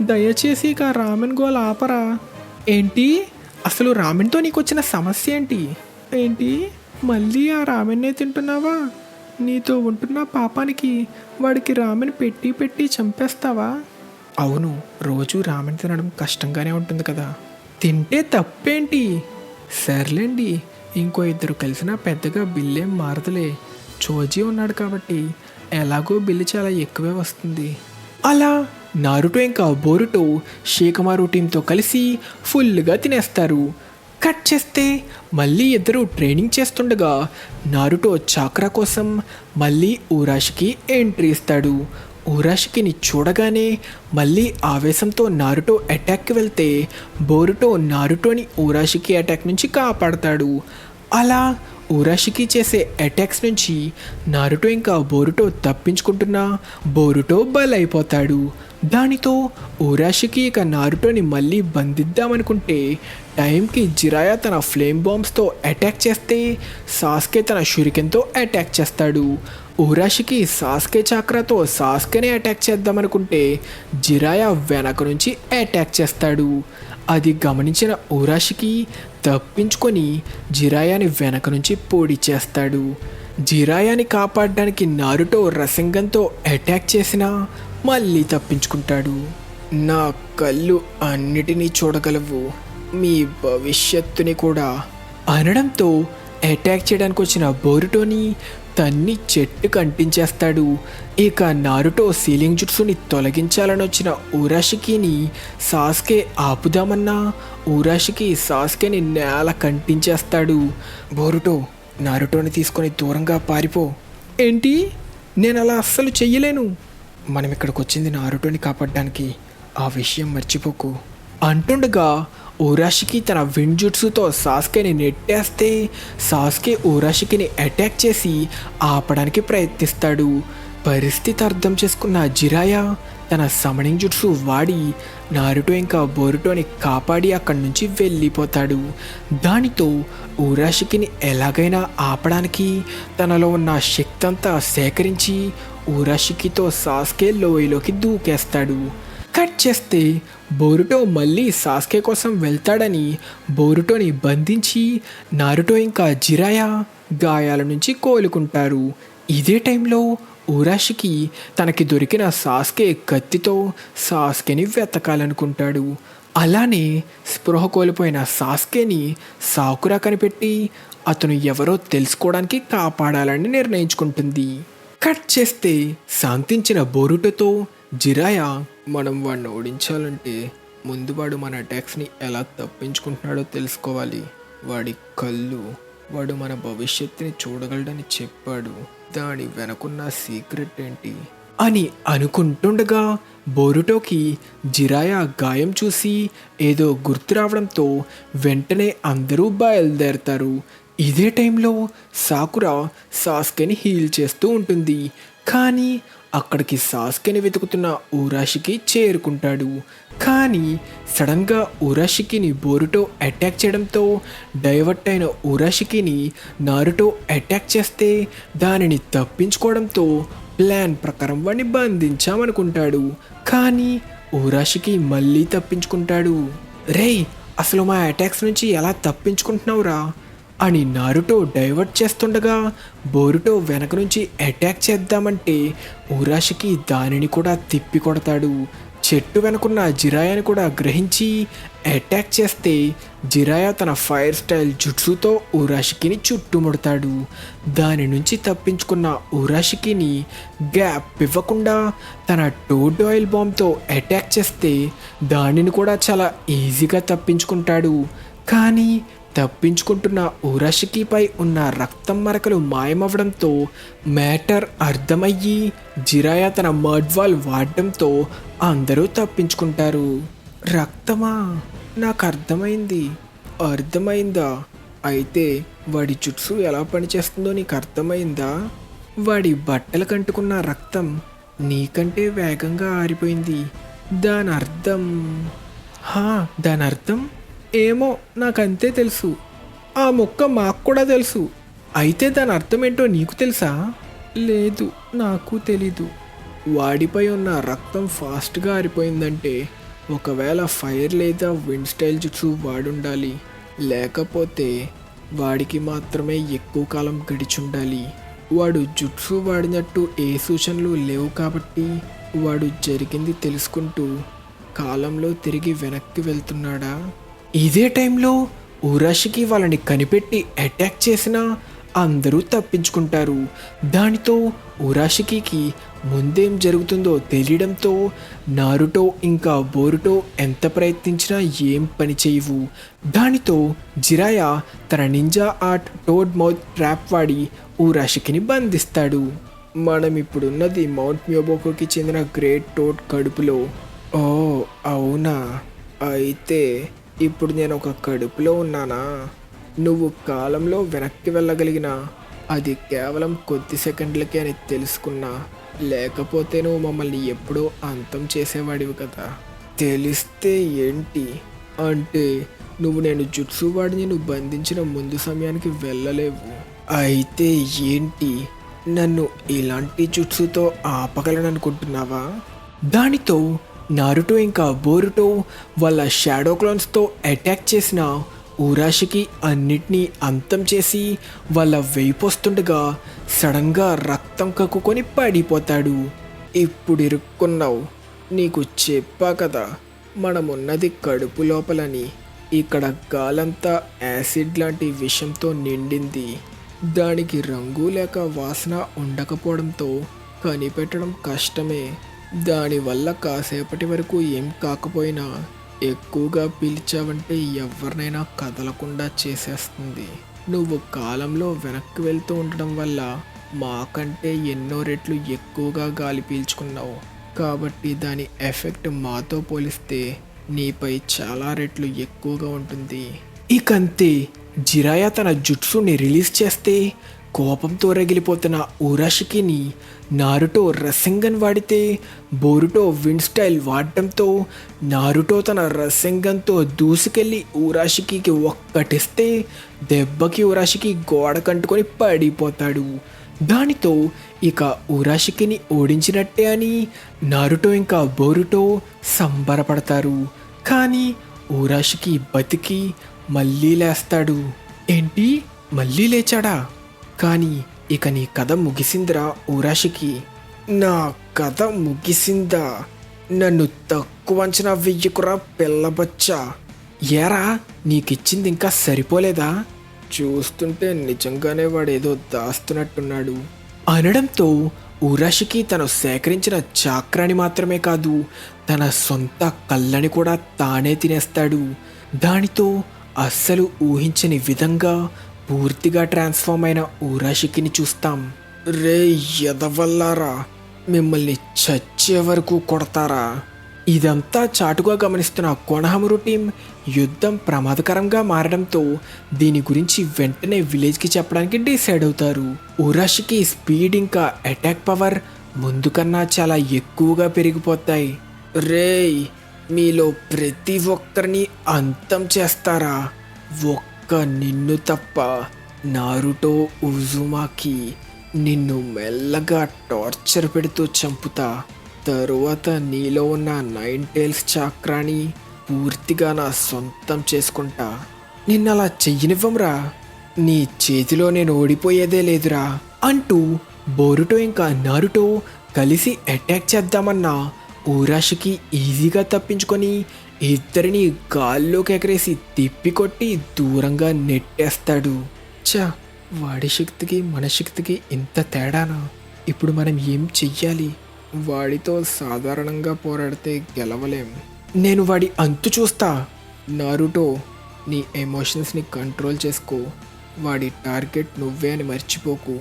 దయచేసి ఇక రామెన్ గోల్ ఆపరా. ఏంటి? అసలు రామెన్తో నీకు వచ్చిన సమస్య ఏంటి? ఏంటి, మళ్ళీ ఆ రామెన్నే తింటున్నావా? నీతో ఉంటున్న పాపానికి వాడికి రామెన్ పెట్టి పెట్టి చంపేస్తావా? అవును, రోజు రామెన్ తినడం కష్టంగానే ఉంటుంది కదా. తింటే తప్పేంటి? సర్లేండి, ఇంకో ఇద్దరు కలిసినా పెద్దగా బిల్లేం మారదులే. చోజీ ఉన్నాడు కాబట్టి ఎలాగో బిల్లు చాలా ఎక్కువే వస్తుంది. అలా నారుటో ఇంకా బోరుటో షేకమారు టీంతో కలిసి ఫుల్గా తినేస్తారు. కట్ చేస్తే మళ్ళీ ఇద్దరు ట్రైనింగ్ చేస్తుండగా నారుటో చాక్రా కోసం మళ్ళీ ఊరాషికి ఎంట్రీ ఇస్తాడు. ఊరాషికిని చూడగానే మళ్ళీ ఆవేశంతో నారుటో అటాక్కి వెళ్తే బోరుటో నారుటోని ఊరాషికి అటాక్ నుంచి కాపాడతాడు. అలా ఊరాషికి చేసే అటాక్స్ నుంచి నారుటో ఇంకా బోరుటో తప్పించుకుంటున్నా బోరుటో బలైపోతాడు. దానితో ఊరాషికి ఇక నారుటోని మళ్ళీ బంధిద్దామనుకుంటే టైంకి జిరాయా తన ఫ్లేమ్ బాంబ్స్తో అటాక్ చేస్తే సాస్కే తన షురికెన్తో అటాక్ చేస్తాడు. ఊరాషికి సాస్కే చాక్రాతో సాస్కేనే అటాక్ చేద్దామనుకుంటే జిరాయా వెనక నుంచి అటాక్ చేస్తాడు. అది గమనించిన ఊరాషికి తప్పించుకొని జిరాయాని వెనక నుంచి పొడి చేస్తాడు. జిరాయాని కాపాడడానికి నారుటో రసింగంతో అటాక్ చేసినా మళ్ళీ తప్పించుకుంటాడు. నా కళ్ళు అన్నిటినీ చూడగలవు, మీ భవిష్యత్తుని కూడా అనడంతో అటాక్ చేయడానికి వచ్చిన బోరుటోని తన్ని చెట్టుకు అంటించేస్తాడు. ఇక నారుటో సీలింగ్ జుట్సుని తొలగించాలని వచ్చిన ఊరాషికిని సాస్కే ఆపుదామన్నా ఊరాషికి సాస్కేని నేల కంటించేస్తాడు. బోరుటో, నారుటోని తీసుకొని దూరంగా పారిపో. ఏంటి? నేను అలా అస్సలు చెయ్యలేను. మనం ఇక్కడికి వచ్చింది నారుటోని కాపాడడానికి, ఆ విషయం మర్చిపోకు అంటుండగా ఊరాషికి తన విండ్ జుట్సుతో సాస్కేని నెట్టేస్తే సాస్కే ఊరాషికిని అటాక్ చేసి ఆపడానికి ప్రయత్నిస్తాడు. పరిస్థితి అర్థం చేసుకున్న జిరాయా తన సమనింగ్ జుట్సు వాడి నారుటో ఇంకా బోరుటోని కాపాడి అక్కడి నుంచి వెళ్ళిపోతాడు. దానితో ఊరాషికిని ఎలాగైనా ఆపడానికి తనలో ఉన్న శక్తి అంతా సేకరించి ఊరాషికితో సాస్కే లోయలోకి దూకేస్తాడు. కట్ చేస్తే బోరుటో మళ్ళీ సాస్కే కోసం వెళ్తాడని బోరుటోని బంధించి నారుటో ఇంకా జిరాయా గాయాల నుంచి కోలుకుంటారు. ఇదే టైంలో ఊరాషికి తనకి దొరికిన సాస్కే కత్తితో సాస్కేని వెతకాలనుకుంటాడు. అలానే స్పృహ కోల్పోయిన సాస్కేని సాకురా కనిపెట్టి అతను ఎవరో తెలుసుకోవడానికి కాపాడాలని నిర్ణయించుకుంటుంది. కట్ చేస్తే శాంతించిన బోరుటోతో జిరాయా, మనం వాడిని ఓడించాలంటే ముందు వాడు మన అటాక్స్ని ఎలా తప్పించుకుంటున్నాడో తెలుసుకోవాలి. వాడి కళ్ళు వాడు మన భవిష్యత్తుని చూడగలడని చెప్పాడు. దాని వెనకున్న సీక్రెట్ ఏంటి అని అనుకుంటుండగా బోరుటోకి జిరాయా గాయం చూసి ఏదో గుర్తు రావడంతో వెంటనే అందరూ బయలుదేరతారు. ఇదే టైంలో సాకురా సాస్కెని హీల్ చేస్తూ ఉంటుంది. కానీ అక్కడికి సాస్కెని వెతుకుతున్న ఊరాషికి చేరుకుంటాడు. కానీ సడన్గా ఊరాషికిని బోరుటో అటాక్ చేయడంతో డైవర్ట్ అయిన ఊరాషికిని నారుటో అటాక్ చేస్తే దానిని తప్పించుకోవడంతో ప్లాన్ ప్రకారం వాడిని బంధించామనుకుంటాడు. కానీ ఊరాషికి మళ్ళీ తప్పించుకుంటాడు. రేయ్, అసలు మా అటాక్స్ నుంచి ఎలా తప్పించుకుంటున్నావురా అని నారుటో డైవర్ట్ చేస్తుండగా బోరుటో వెనక నుంచి అటాక్ చేద్దామంటే ఊరాషికి దానిని కూడా తిప్పి కొడతాడు. చెట్టు వెనుకున్న జిరాయాని కూడా గ్రహించి అటాక్ చేస్తే జిరాయా తన ఫైర్ స్టైల్ జుట్సుతో ఊరాషికిని చుట్టుముడతాడు. దాని నుంచి తప్పించుకున్న ఊరాషికిని గ్యాప్ ఇవ్వకుండా తన టోడ్ ఆయిల్ బాంబ్తో అటాక్ చేస్తే దానిని కూడా చాలా ఈజీగా తప్పించుకుంటాడు. కానీ తప్పించుకుంటున్న ఊరాషికిపై ఉన్న రక్తం మరకలు మాయమవ్వడంతో మ్యాటర్ అర్థమయ్యి జిరాయా తన మర్డ్వాల్ వాడడంతో అందరూ తప్పించుకుంటారు. రక్తమా? నాకు అర్థమైందా? అయితే వాడి జుట్సు ఎలా పనిచేస్తుందో నీకు అర్థమైందా? వాడి బట్టలు కంటుకున్న రక్తం నీకంటే వేగంగా ఆరిపోయింది. దాని అర్థం ఏమో, నాకంతే తెలుసు. ఆ మొక్క మాకు కూడా తెలుసు. అయితే దాని అర్థం ఏంటో నీకు తెలుసా? లేదు, నాకు తెలీదు. వాడిపై ఉన్న రక్తం ఫాస్ట్గా ఆరిపోయిందంటే ఒకవేళ ఫైర్ లేదా విండ్ స్టైల్ జుట్సు వాడుండాలి. లేకపోతే వాడికి మాత్రమే ఎక్కువ కాలం గడిచుండాలి. వాడు జుట్సు వాడినట్టు ఏ సూచనలు లేవు కాబట్టి వాడు జరిగింది తెలుసుకుంటూ కాలంలో తిరిగి వెనక్కి వెళ్తున్నాడా? ఇదే టైంలో ఊరాషికి వాళ్ళని కనిపెట్టి అటాక్ చేసినా అందరూ తప్పించుకుంటారు. దానితో ఊరాషికి ముందేం జరుగుతుందో తెలియడంతో నారుటో ఇంకా బోరుటో ఎంత ప్రయత్నించినా ఏం పని చేయవు. దానితో జిరాయా తన ninja art towed mouth trap వాడి ఊరాషికిని బంధిస్తాడు. మనం ఇప్పుడున్నది మౌంట్ మ్యోబోకోకి చెందిన గ్రేట్ టోడ్ కడుపులో. ఓ అవునా, అయితే ఇప్పుడు నేను ఒక కడుపులో ఉన్నానా? నువ్వు కాలంలో వెనక్కి వెళ్ళగలిగినా అది కేవలం కొద్ది సెకండ్లకే అని తెలుసుకున్నా. లేకపోతే నువ్వు మమ్మల్ని ఎప్పుడో అంతం చేసేవాడివి కదా. తెలిస్తే ఏంటి అంటే నువ్వు నేను జుట్సు వాడిని నువ్వు బంధించిన ముందు సమయానికి వెళ్ళలేవు. అయితే ఏంటి, నన్ను ఇలాంటి జుట్సుతో ఆపగలననుకుంటున్నావా? దానితో నారుటో ఇంకా బోరుటో వాళ్ళ షాడో క్లోన్స్తో అటాక్ చేసిన ఊరాషికి అన్నిటినీ అంతం చేసి వాళ్ళ వైపు వస్తుండగా సడన్గా రక్తం కక్కుకొని పడిపోతాడు. ఇప్పుడు ఇరుక్కున్నావు. నీకు చెప్పా కదా మనమున్నది కడుపు లోపలని. ఇక్కడ గాలంతా యాసిడ్ లాంటి విషంతో నిండింది. దానికి రంగు లేక వాసన ఉండకపోవడంతో కనిపెట్టడం కష్టమే. దానివల్ల కాసేపటి వరకు ఏం కాకపోయినా ఎక్కువగా పీల్చావంటే ఎవరినైనా కదలకుండా చేసేస్తుంది. నువ్వు కాలంలో వెనక్కి వెళ్తూ ఉండడం వల్ల మాకంటే ఎన్నో రెట్లు ఎక్కువగా గాలి పీల్చుకున్నావు. కాబట్టి దాని ఎఫెక్ట్ మాతో పోలిస్తే నీపై చాలా రెట్లు ఎక్కువగా ఉంటుంది. ఇకంతే జిరాయా తన జుట్సుని రిలీజ్ చేస్తే కోపంతో రగిలిపోతున్న ఊరాషికిని నారుటో రసెంగన్ వాడితే బోరుటో విండ్ స్టైల్ వాడటంతో నారుటో తన రసెంగన్తో దూసుకెళ్ళి ఊరాషికి ఒక్కటిస్తే దెబ్బకి ఊరాషికి గోడ కంటుకొని పడిపోతాడు. దానితో ఇక ఊరాషికిని ఓడించినట్టే అని నారుటో ఇంకా బోరుటో సంబరపడతారు. కానీ ఊరాషికి బతికి మళ్ళీ లేస్తాడు. ఏంటి, మళ్ళీ లేచాడా? కానీ ఇక నీ కథ ముగిసిందిరా ఊరాషికి. నా కథ ముగిసిందా? నన్ను తక్కువ అంచనా వెయ్యకురా పిల్లబచ్చా. ఏరా, నీకిచ్చింది ఇంకా సరిపోలేదా? చూస్తుంటే నిజంగానే వాడేదో దాస్తున్నట్టున్నాడు అనడంతో ఊరాషికి తను సేకరించిన చాక్రాని మాత్రమే కాదు తన సొంత కళ్ళని కూడా తానే తినేస్తాడు. దానితో అస్సలు ఊహించని విధంగా పూర్తిగా ట్రాన్స్ఫార్మ్ అయిన ఊరాషికిని చూస్తాం. రే ఎదవల్లారా, మిమ్మల్ని చచ్చే వరకు కొడతారా? ఇదంతా చాటుగా గమనిస్తున్న కొనహమురు టీం యుద్ధం ప్రమాదకరంగా మారడంతో దీని గురించి వెంటనే విలేజ్కి చెప్పడానికి డిసైడ్ అవుతారు. ఊరాషికి స్పీడ్ ఇంకా అటాక్ పవర్ ముందు కన్నా చాలా ఎక్కువగా పెరిగిపోతాయి. రేయ్, మీలో ప్రతి ఒక్కరిని అంతం చేస్తారా? ఒక్క నిన్ను తప్ప. నారుటో ఉజుమాకి, నిన్ను మెల్లగా టార్చర్ పెడుతూ చంపుతా. తరువాత నీలో ఉన్న 9 టైల్స్ చాక్రాని పూర్తిగా నా సొంతం చేసుకుంటా. నిన్నలా చెయ్యనివ్వంరా, నీ చేతిలో నేను ఓడిపోయేదే లేదురా అంటూ బోరుటో ఇంకా నారుటో కలిసి అటాక్ చేద్దామన్నా ఊరాషికి ఈజీగా తప్పించుకొని ఇద్దరిని గాల్లోకి ఎగరేసి తిప్పికొట్టి దూరంగా నెట్టేస్తాడు. చా, వాడి శక్తికి మన శక్తికి ఇంత తేడానా? ఇప్పుడు మనం ఏం చెయ్యాలి? వాడితో సాధారణంగా పోరాడితే గెలవలేం. నేను వాడి అంతు చూస్తా. నారుటో, నీ ఎమోషన్స్ని కంట్రోల్ చేసుకో. వాడి టార్గెట్ నువ్వే అని మర్చిపోకు.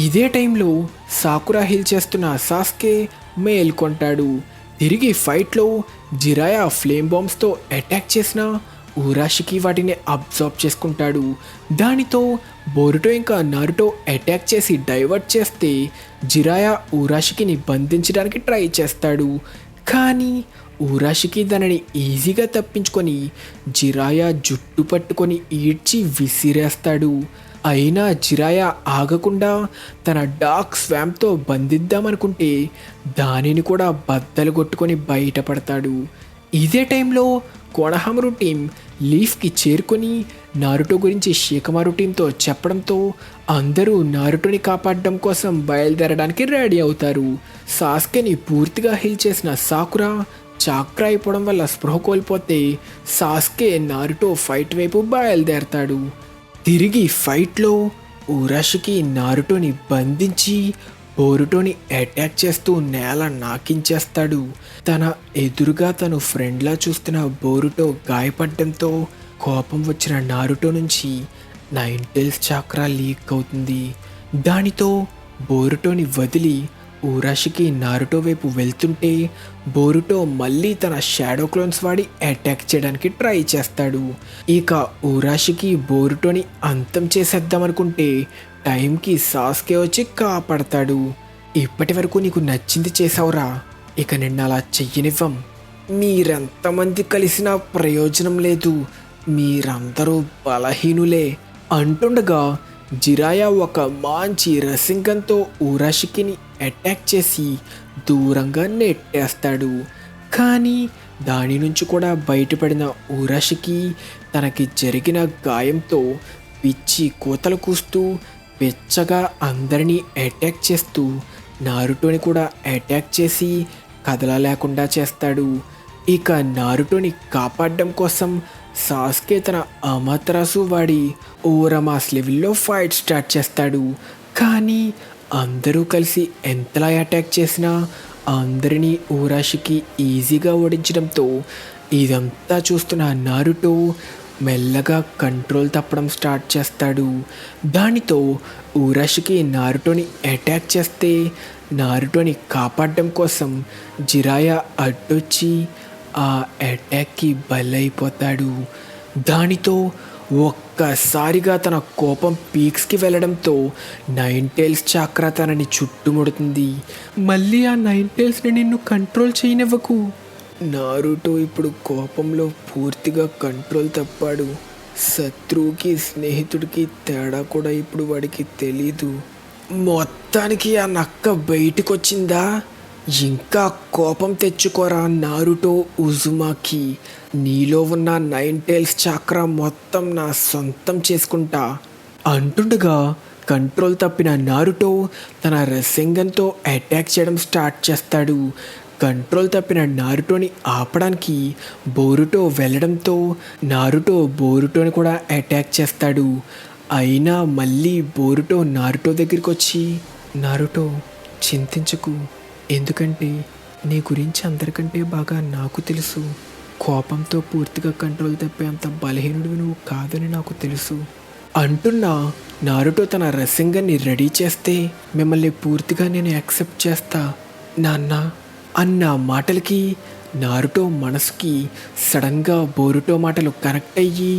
ఇదే టైంలో సాకురా హీల్ చేస్తున్న సాస్కే మేల్కొంటాడు. తిరిగి ఫైట్లో జిరాయా ఫ్లేమ్ బాంబ్స్తో అటాక్ చేసిన ఊరాషికి వాటిని అబ్జర్వ్ చేసుకుంటాడు. దానితో బోరుటో ఇంకా నారుటో అటాక్ చేసి డైవర్ట్ చేస్తే జిరాయా ఊరాషికిని బంధించడానికి ట్రై చేస్తాడు. కానీ ఊరాషికి దానిని ఈజీగా తప్పించుకొని జిరాయా జుట్టు పట్టుకొని ఈడ్చి విసిరేస్తాడు. అయినా జిరాయా ఆగకుండా తన డార్క్ స్వామ్తో బంధిద్దామనుకుంటే దానిని కూడా బద్దలు కొట్టుకొని బయటపడతాడు. ఇదే టైంలో కొనహమురు టీం లీఫ్కి చేరుకొని నారుటో గురించి షికమారు టీంతో చెప్పడంతో అందరూ నారుటోని కాపాడడం కోసం బయలుదేరడానికి రెడీ అవుతారు. సాస్కేని పూర్తిగా హీల్ చేసిన సాకురా చాక్రా అయిపోవడం వల్ల స్పృహ కోల్పోతే సాస్కే నారుటో ఫైట్ వైపు బయలుదేరతాడు. తిరిగి ఫైట్లో ఊరాషికి నారుటోని బంధించి బోరుటోని అటాక్ చేస్తూ నేల నాకించేస్తాడు. తన ఎదురుగా తను ఫ్రెండ్లా చూస్తున్న బోరుటో గాయపడడంతో కోపం వచ్చిన నారుటో నుంచి 9 టైల్స్ చాక్రా లీక్ అవుతుంది. దానితో బోరుటోని వదిలి ఊరాషికి నారుటో వైపు వెళ్తుంటే బోరుటో మళ్ళీ తన షాడో క్లోన్స్ వాడి అటాక్ చేయడానికి ట్రై చేస్తాడు. ఇక ఊరాషికి బోరుటోని అంతం చేసేద్దామనుకుంటే టైంకి సాస్కే వచ్చి కాపాడతాడు. ఇప్పటి వరకు నీకు నచ్చింది చేసావురా, ఇక నిన్న అలా చెయ్యనివ్వం. మీరెంతమంది కలిసినా ప్రయోజనం లేదు, మీరందరూ బలహీనులే అంటుండగా జిరాయా ఒక మంచి రసింగంతో ఊరాషికిని అటాక్ చేసి దూరంగా నెట్టేస్తాడు. కానీ దాని నుంచి కూడా బయటపడిన ఊరాషికి తనకి జరిగిన గాయంతో పిచ్చి కూతలు కూస్తూ పిచ్చగా అందరినీ అటాక్ చేస్తూ నారుటోని కూడా అటాక్ చేసి కదలలేకుండా చేస్తాడు. ఇక నారుటోని కాపాడడం కోసం సాస్కే తన అమాతరాసు వాడి ఓరమాస్ లెవెల్లో ఫైట్ స్టార్ట్ చేస్తాడు. కానీ అందరూ కలిసి ఎంతలా అటాక్ చేసినా అందరినీ ఊరాషికి ఈజీగా ఓడించడంతో ఇదంతా చూస్తున్న నారుటో మెల్లగా కంట్రోల్ తప్పడం స్టార్ట్ చేస్తాడు. దానితో ఊరాషికి నారుటోని అటాక్ చేస్తే నారుటోని కాపాడడం కోసం జిరాయా అడ్డొచ్చి ఆ అటాక్కి బలైపోతాడు. దానితో ఒక్కసారిగా తన కోపం పీక్స్కి వెళ్ళడంతో 9 టైల్స్ చాక్రా తనని చుట్టుముడుతుంది. మళ్ళీ ఆ 9 టైల్స్ని నిన్ను కంట్రోల్ చేయనివ్వకు. నారుటో ఇప్పుడు కోపంలో పూర్తిగా కంట్రోల్ తప్పాడు. శత్రువుకి స్నేహితుడికి తేడా కూడా ఇప్పుడు వాడికి తెలీదు. మొత్తానికి ఆ నక్క బయటికొచ్చిందా? ఇంకా కోపం తెచ్చుకోరా నారుటో ఉజుమాకి. నీలో ఉన్న 9 టైల్స్ చాక్రా మొత్తం నా సొంతం చేసుకుంటా అంటుండగా కంట్రోల్ తప్పిన నారుటో తన రసింగన్తో అటాక్ చేయడం స్టార్ట్ చేస్తాడు. కంట్రోల్ తప్పిన నారుటోని ఆపడానికి బోరుటో వెళ్ళడంతో నారుటో బోరుటోని కూడా అటాక్ చేస్తాడు. అయినా మళ్ళీ బోరుటో నారుటో దగ్గరికి వచ్చి, నారుటో చింతించకు, ఎందుకంటే నీ గురించి అందరికంటే బాగా నాకు తెలుసు. కోపంతో పూర్తిగా కంట్రోల్ తప్పేంత బలహీనుడివి నువ్వు కాదని నాకు తెలుసు. అంటున్నా నారుటో తన రసింగన్ని రెడీ చేస్తే మిమ్మల్ని పూర్తిగా నేను యాక్సెప్ట్ చేస్తా నాన్న అన్న మాటలకి నారుటో మనసుకి సడన్గా బోరుటో మాటలు కనెక్ట్ అయ్యి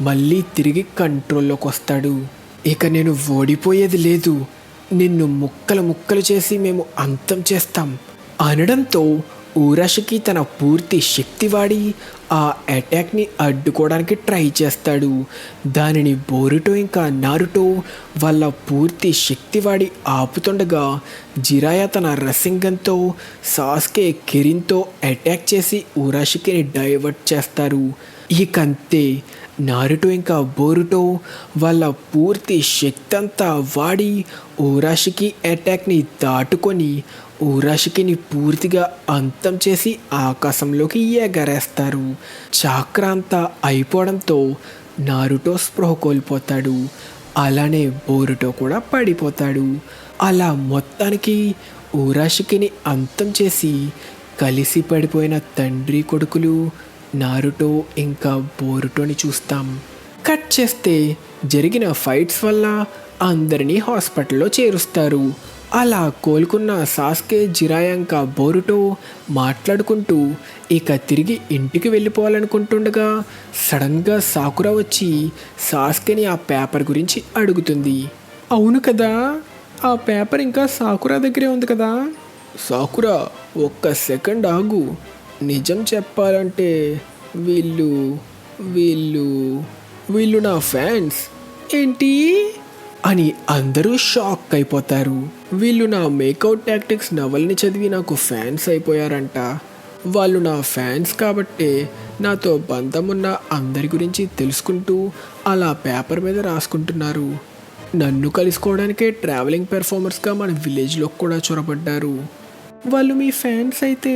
మళ్ళీ తిరిగి కంట్రోల్లోకి వస్తాడు. ఇక నేను ఓడిపోయేది లేదు, నిన్ను ముక్కలు ముక్కలు చేసి మేము అంతం చేస్తాం అనడంతో ఊరాషికి తన పూర్తి శక్తి వాడి ఆ అటాక్ని అడ్డుకోవడానికి ట్రై చేస్తాడు. దానిని బోరుటో ఇంకా నారుటో వాళ్ళ పూర్తి శక్తి వాడి ఆపుతుండగా జిరాయా తన రసింగంతో సాస్కే కిరిన్తో అటాక్ చేసి ఊరాషికిని డైవర్ట్ చేస్తారు. ఇకంతే నారుటో ఇంకా బోరుటో వాళ్ళ పూర్తి శక్తి అంతా వాడి ఊరాషికి అటాక్ని దాటుకొని ఊరాషికిని పూర్తిగా అంతం చేసి ఆకాశంలోకి ఎగరేస్తారు. చాక్ర అంతా అయిపోవడంతో నారుటో స్పృహ కోల్పోతాడు. అలానే బోరుటో కూడా పడిపోతాడు. అలా మొత్తానికి ఊరాషికిని అంతం చేసి కలిసి పడిపోయిన తండ్రి కొడుకులు నారుటో ఇంకా బోరుటోని చూస్తాం. కట్ చేస్తే జరిగిన ఫైట్స్ వల్ల అందరినీ హాస్పిటల్లో చేరుస్తారు. అలా కోలుకున్న సాస్కే జిరాయా ఇంకా బోరుటో మాట్లాడుకుంటూ ఇక తిరిగి ఇంటికి వెళ్ళిపోవాలనుకుంటుండగా సడన్గా సాకురా వచ్చి సాస్కేని ఆ పేపర్ గురించి అడుగుతుంది. అవును కదా, ఆ పేపర్ ఇంకా సాకురా దగ్గరే ఉంది కదా. సాకురా ఒక్క సెకండ్ ఆగు, నిజం చెప్పాలంటే వీళ్ళు వీళ్ళు వీళ్ళు నా ఫ్యాన్స్. ఏంటి అని అందరూ షాక్ అయిపోతారు. వీళ్ళు నా మేకౌట్ టాక్టిక్స్ నవల్ని చదివి నాకు ఫ్యాన్స్ అయిపోయారంట. వాళ్ళు నా ఫ్యాన్స్ కాబట్టే నాతో బంధం ఉన్న అందరి గురించి తెలుసుకుంటూ అలా పేపర్ మీద రాసుకుంటున్నారు. నన్ను కలుసుకోవడానికే ట్రావెలింగ్ పెర్ఫార్మర్స్గా మన విలేజ్లో కూడా చొరబడ్డారు. వాళ్ళు మీ ఫ్యాన్స్ అయితే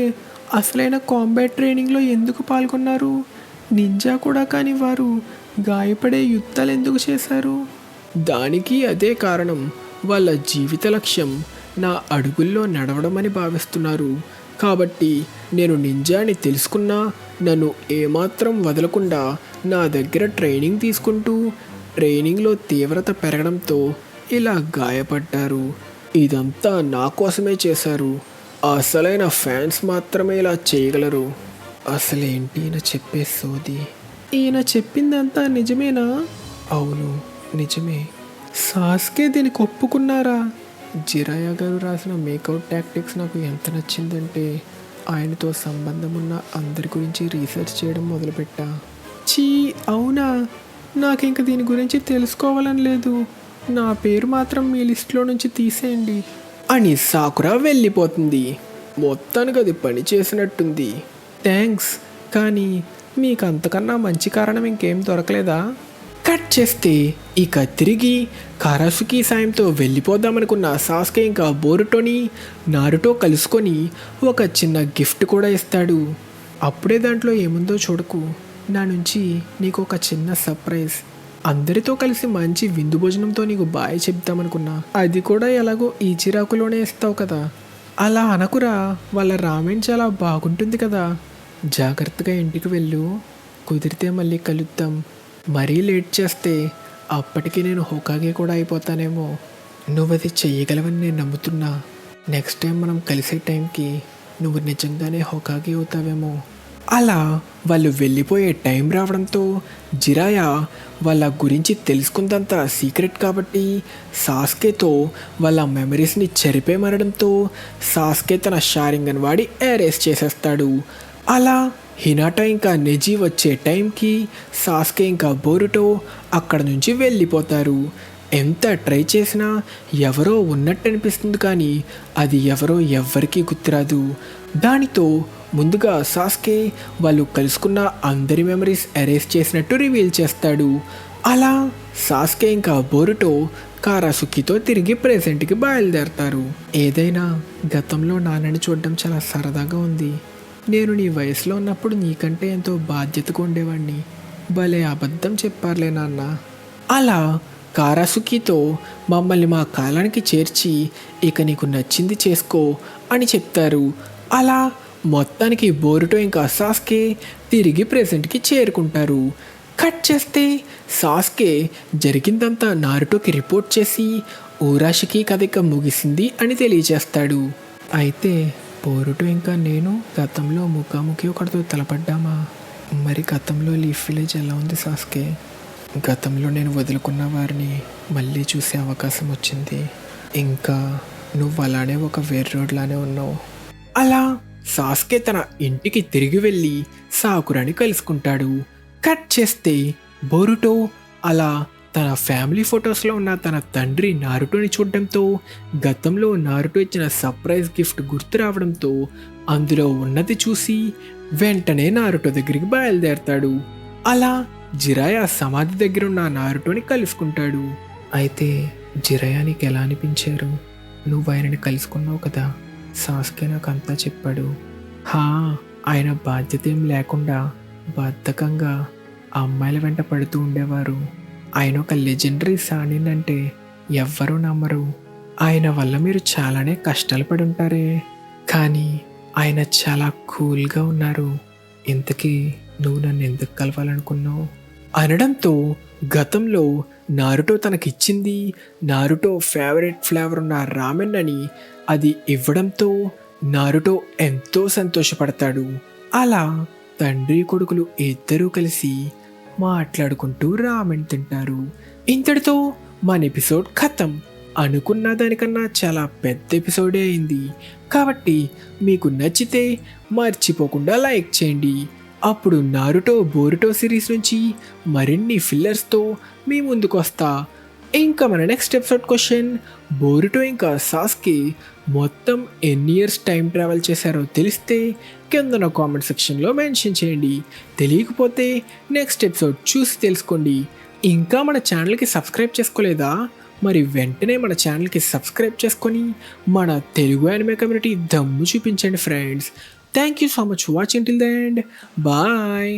అసలైన కాంబాట్ ట్రైనింగ్లో ఎందుకు పాల్గొన్నారు? నింజా కూడా కాని వారు గాయపడే యుద్ధాలు ఎందుకు చేశారు? దానికి అదే కారణం. వాళ్ళ జీవిత లక్ష్యం నా అడుగుల్లో నడవడం అని భావిస్తున్నారు. కాబట్టి నేను నింజాని తెలుసుకున్నా నన్ను ఏమాత్రం వదలకుండా నా దగ్గర ట్రైనింగ్ తీసుకుంటూ ట్రైనింగ్లో తీవ్రత పెరగడంతో ఇలా గాయపడ్డారు. ఇదంతా నా కోసమే చేశారు. అసలైన ఫ్యాన్స్ మాత్రమే ఇలా చేయగలరు. అసలేంటి ఈయన చెప్పే సోది? ఈయన చెప్పిందంతా నిజమేనా? అవును నిజమే. సాస్కే దీనికి ఒప్పుకున్నారా? జిరాయా గారు రాసిన మేకౌట్ టాక్టిక్స్ నాకు ఎంత నచ్చిందంటే ఆయనతో సంబంధం ఉన్న అందరి గురించి రీసెర్చ్ చేయడం మొదలుపెట్టా. చీ అవునా? నాకు ఇంక దీని గురించి తెలుసుకోవాలని లేదు. నా పేరు మాత్రం మీ లిస్ట్లో నుంచి తీసేయండి అని సాకురా వెళ్ళిపోతుంది. మొత్తానికి అది పని చేసినట్టుంది. థ్యాంక్స్, కానీ మీకు అంతకన్నా మంచి కారణం ఇంకేం దొరకలేదా? కట్ చేస్తే ఇక తిరిగి కారాసుకి సాయంతో వెళ్ళిపోదామనుకున్న సాస్కే ఇంకా బోరుటోని నారుటో కలుసుకొని ఒక చిన్న గిఫ్ట్ కూడా ఇస్తాడు. అప్పుడే దాంట్లో ఏముందో చూడకు, నా నుంచి నీకు ఒక చిన్న సర్ప్రైజ్. అందరితో కలిసి మంచి విందు భోజనంతో నీకు బాయ్ చెప్తామనుకున్నా, అది కూడా ఎలాగో ఈ చిరాకులోనే ఇస్తావు కదా. అలా అనకురా, వాళ్ళ రామెంట్ చాలా బాగుంటుంది కదా. జాగ్రత్తగా ఇంటికి వెళ్ళు, కుదిరితే మళ్ళీ కలుద్దాం. మరీ లేట్ చేస్తే అప్పటికి నేను హోకాగే కూడా అయిపోతానేమో. నువ్వు అది చెయ్యగలవని నేను నమ్ముతున్నా. నెక్స్ట్ టైం మనం కలిసే టైంకి నువ్వు నిజంగానే హోకాగే అవుతావేమో. అలా వాళ్ళు వెళ్ళిపోయే టైం రావడంతో జిరాయా వాళ్ళ గురించి తెలుసుకుందంతా సీక్రెట్ కాబట్టి సాస్కేతో వాళ్ళ మెమరీస్ని చెరిపేమనడంతో సాస్కే తన షారింగన్ వాడి ఎరేస్ చేసేస్తాడు. అలా హినాటా ఇంకా నెజీ వచ్చే టైంకి సాస్కే ఇంకా బోరుటో అక్కడ నుంచి వెళ్ళిపోతారు. ఎంత ట్రై చేసినా ఎవరో ఉన్నట్టు అనిపిస్తుంది, కానీ అది ఎవరో ఎవ్వరికీ గుర్తురాదు. దానితో ముందుగా సాస్కే వాళ్ళు కలుసుకున్న అందరి మెమరీస్ ఎరేస్ చేసినట్టు రివీల్ చేస్తాడు. అలా సాస్కే ఇంకా బోరుటో కారాసుకితో తిరిగి ప్రెజెంట్కి బయలుదేరతారు. ఏదైనా గతంలో నాన్నని చూడడం చాలా సరదాగా ఉంది. నేను నీ వయసులో ఉన్నప్పుడు నీకంటే ఎంతో బాధ్యతగా ఉండేవాడిని. భలే అబద్ధం చెప్పారులే నాన్న. అలా కారాసుకితో మమ్మల్ని మా కాలానికి చేర్చి ఇక నీకు నచ్చింది చేసుకో అని చెప్తారు. అలా మొత్తానికి బోరుటో ఇంకా సాస్కే తిరిగి ప్రెజెంట్కి చేరుకుంటారు. కట్ చేస్తే సాస్కే జరిగిందంతా నారుటోకి రిపోర్ట్ చేసి ఊరాషికి కథ ఇక ముగిసింది అని తెలియజేస్తాడు. అయితే బోరుటో ఇంకా నేను గతంలో ముఖాముఖి ఒకటితో తలపడ్డామా? మరి గతంలో లీఫ్ విలేజ్ ఎలా ఉంది సాస్కే? గతంలో నేను వదులుకున్న వారిని మళ్ళీ చూసే అవకాశం వచ్చింది. ఇంకా నువ్వు అలానే ఒక వేరే రోడ్లానే ఉన్నావు. అలా సాస్కే తన ఇంటికి తిరిగి వెళ్ళి సాకురాని కలుసుకుంటాడు. కట్ చేస్తే బోరుటో అలా తన ఫ్యామిలీ ఫొటోస్లో ఉన్న తన తండ్రి నారుటోని చూడడంతో గతంలో నారుటో ఇచ్చిన సర్ప్రైజ్ గిఫ్ట్ గుర్తు రావడంతో అందులో ఉన్నది చూసి వెంటనే నారుటో దగ్గరికి బయలుదేరతాడు. అలా జిరాయా సమాధి దగ్గర ఉన్న నారుటోని కలుసుకుంటాడు. అయితే జిరాయా నీకు ఎలా అనిపించారు? నువ్వు ఆయనని కలుసుకున్నావు కదా, సాస్కే నాకు అంతా చెప్పాడు. ఆయన బాధ్యత ఏం లేకుండా బద్ధకంగా అమ్మాయిల వెంట పడుతూ ఉండేవారు. ఆయన ఒక లెజెండరీ సానిన్ అంటే ఎవ్వరూ నమ్మరు. ఆయన వల్ల మీరు చాలానే కష్టాలు పడి ఉంటారే, కానీ ఆయన చాలా కూల్గా ఉన్నారు. ఇంతకీ నువ్వు నన్ను ఎందుకు కలవాలనుకున్నావు అనడంతో గతంలో నారుటో తనకిచ్చింది నారుటో ఫేవరెట్ ఫ్లేవర్ ఉన్న రామెన్ అని అది ఇవ్వడంతో నారుటో ఎంతో సంతోషపడతాడు. అలా తండ్రి కొడుకులు ఇద్దరూ కలిసి మాట్లాడుకుంటూ రామెన్ తింటారు. ఇంతటితో మన ఎపిసోడ్ ఖతం. అనుకున్న దానికన్నా చాలా పెద్ద ఎపిసోడే అయింది. కాబట్టి మీకు నచ్చితే మర్చిపోకుండా లైక్ చేయండి. అప్పుడు నారుటో బోరుటో సిరీస్ నుంచి మరిన్ని ఫిల్లర్స్తో మీ ముందుకు వస్తా. ఇంకా మన నెక్స్ట్ ఎపిసోడ్ క్వశ్చన్, బోరుటో ఇంకా సాస్కే మొత్తం ఎన్ని ఇయర్స్ టైం ట్రావెల్ చేశారో తెలిస్తే కింద కామెంట్ సెక్షన్లో మెన్షన్ చేయండి. తెలియకపోతే నెక్స్ట్ ఎపిసోడ్ చూసి తెలుసుకోండి. ఇంకా మన ఛానల్కి సబ్స్క్రైబ్ చేసుకోలేదా? మరి వెంటనే మన ఛానల్కి సబ్స్క్రైబ్ చేసుకొని మన తెలుగు యానిమే కమ్యూనిటీ దమ్ము చూపించండి friends. Thank you so much watching till the end. Bye.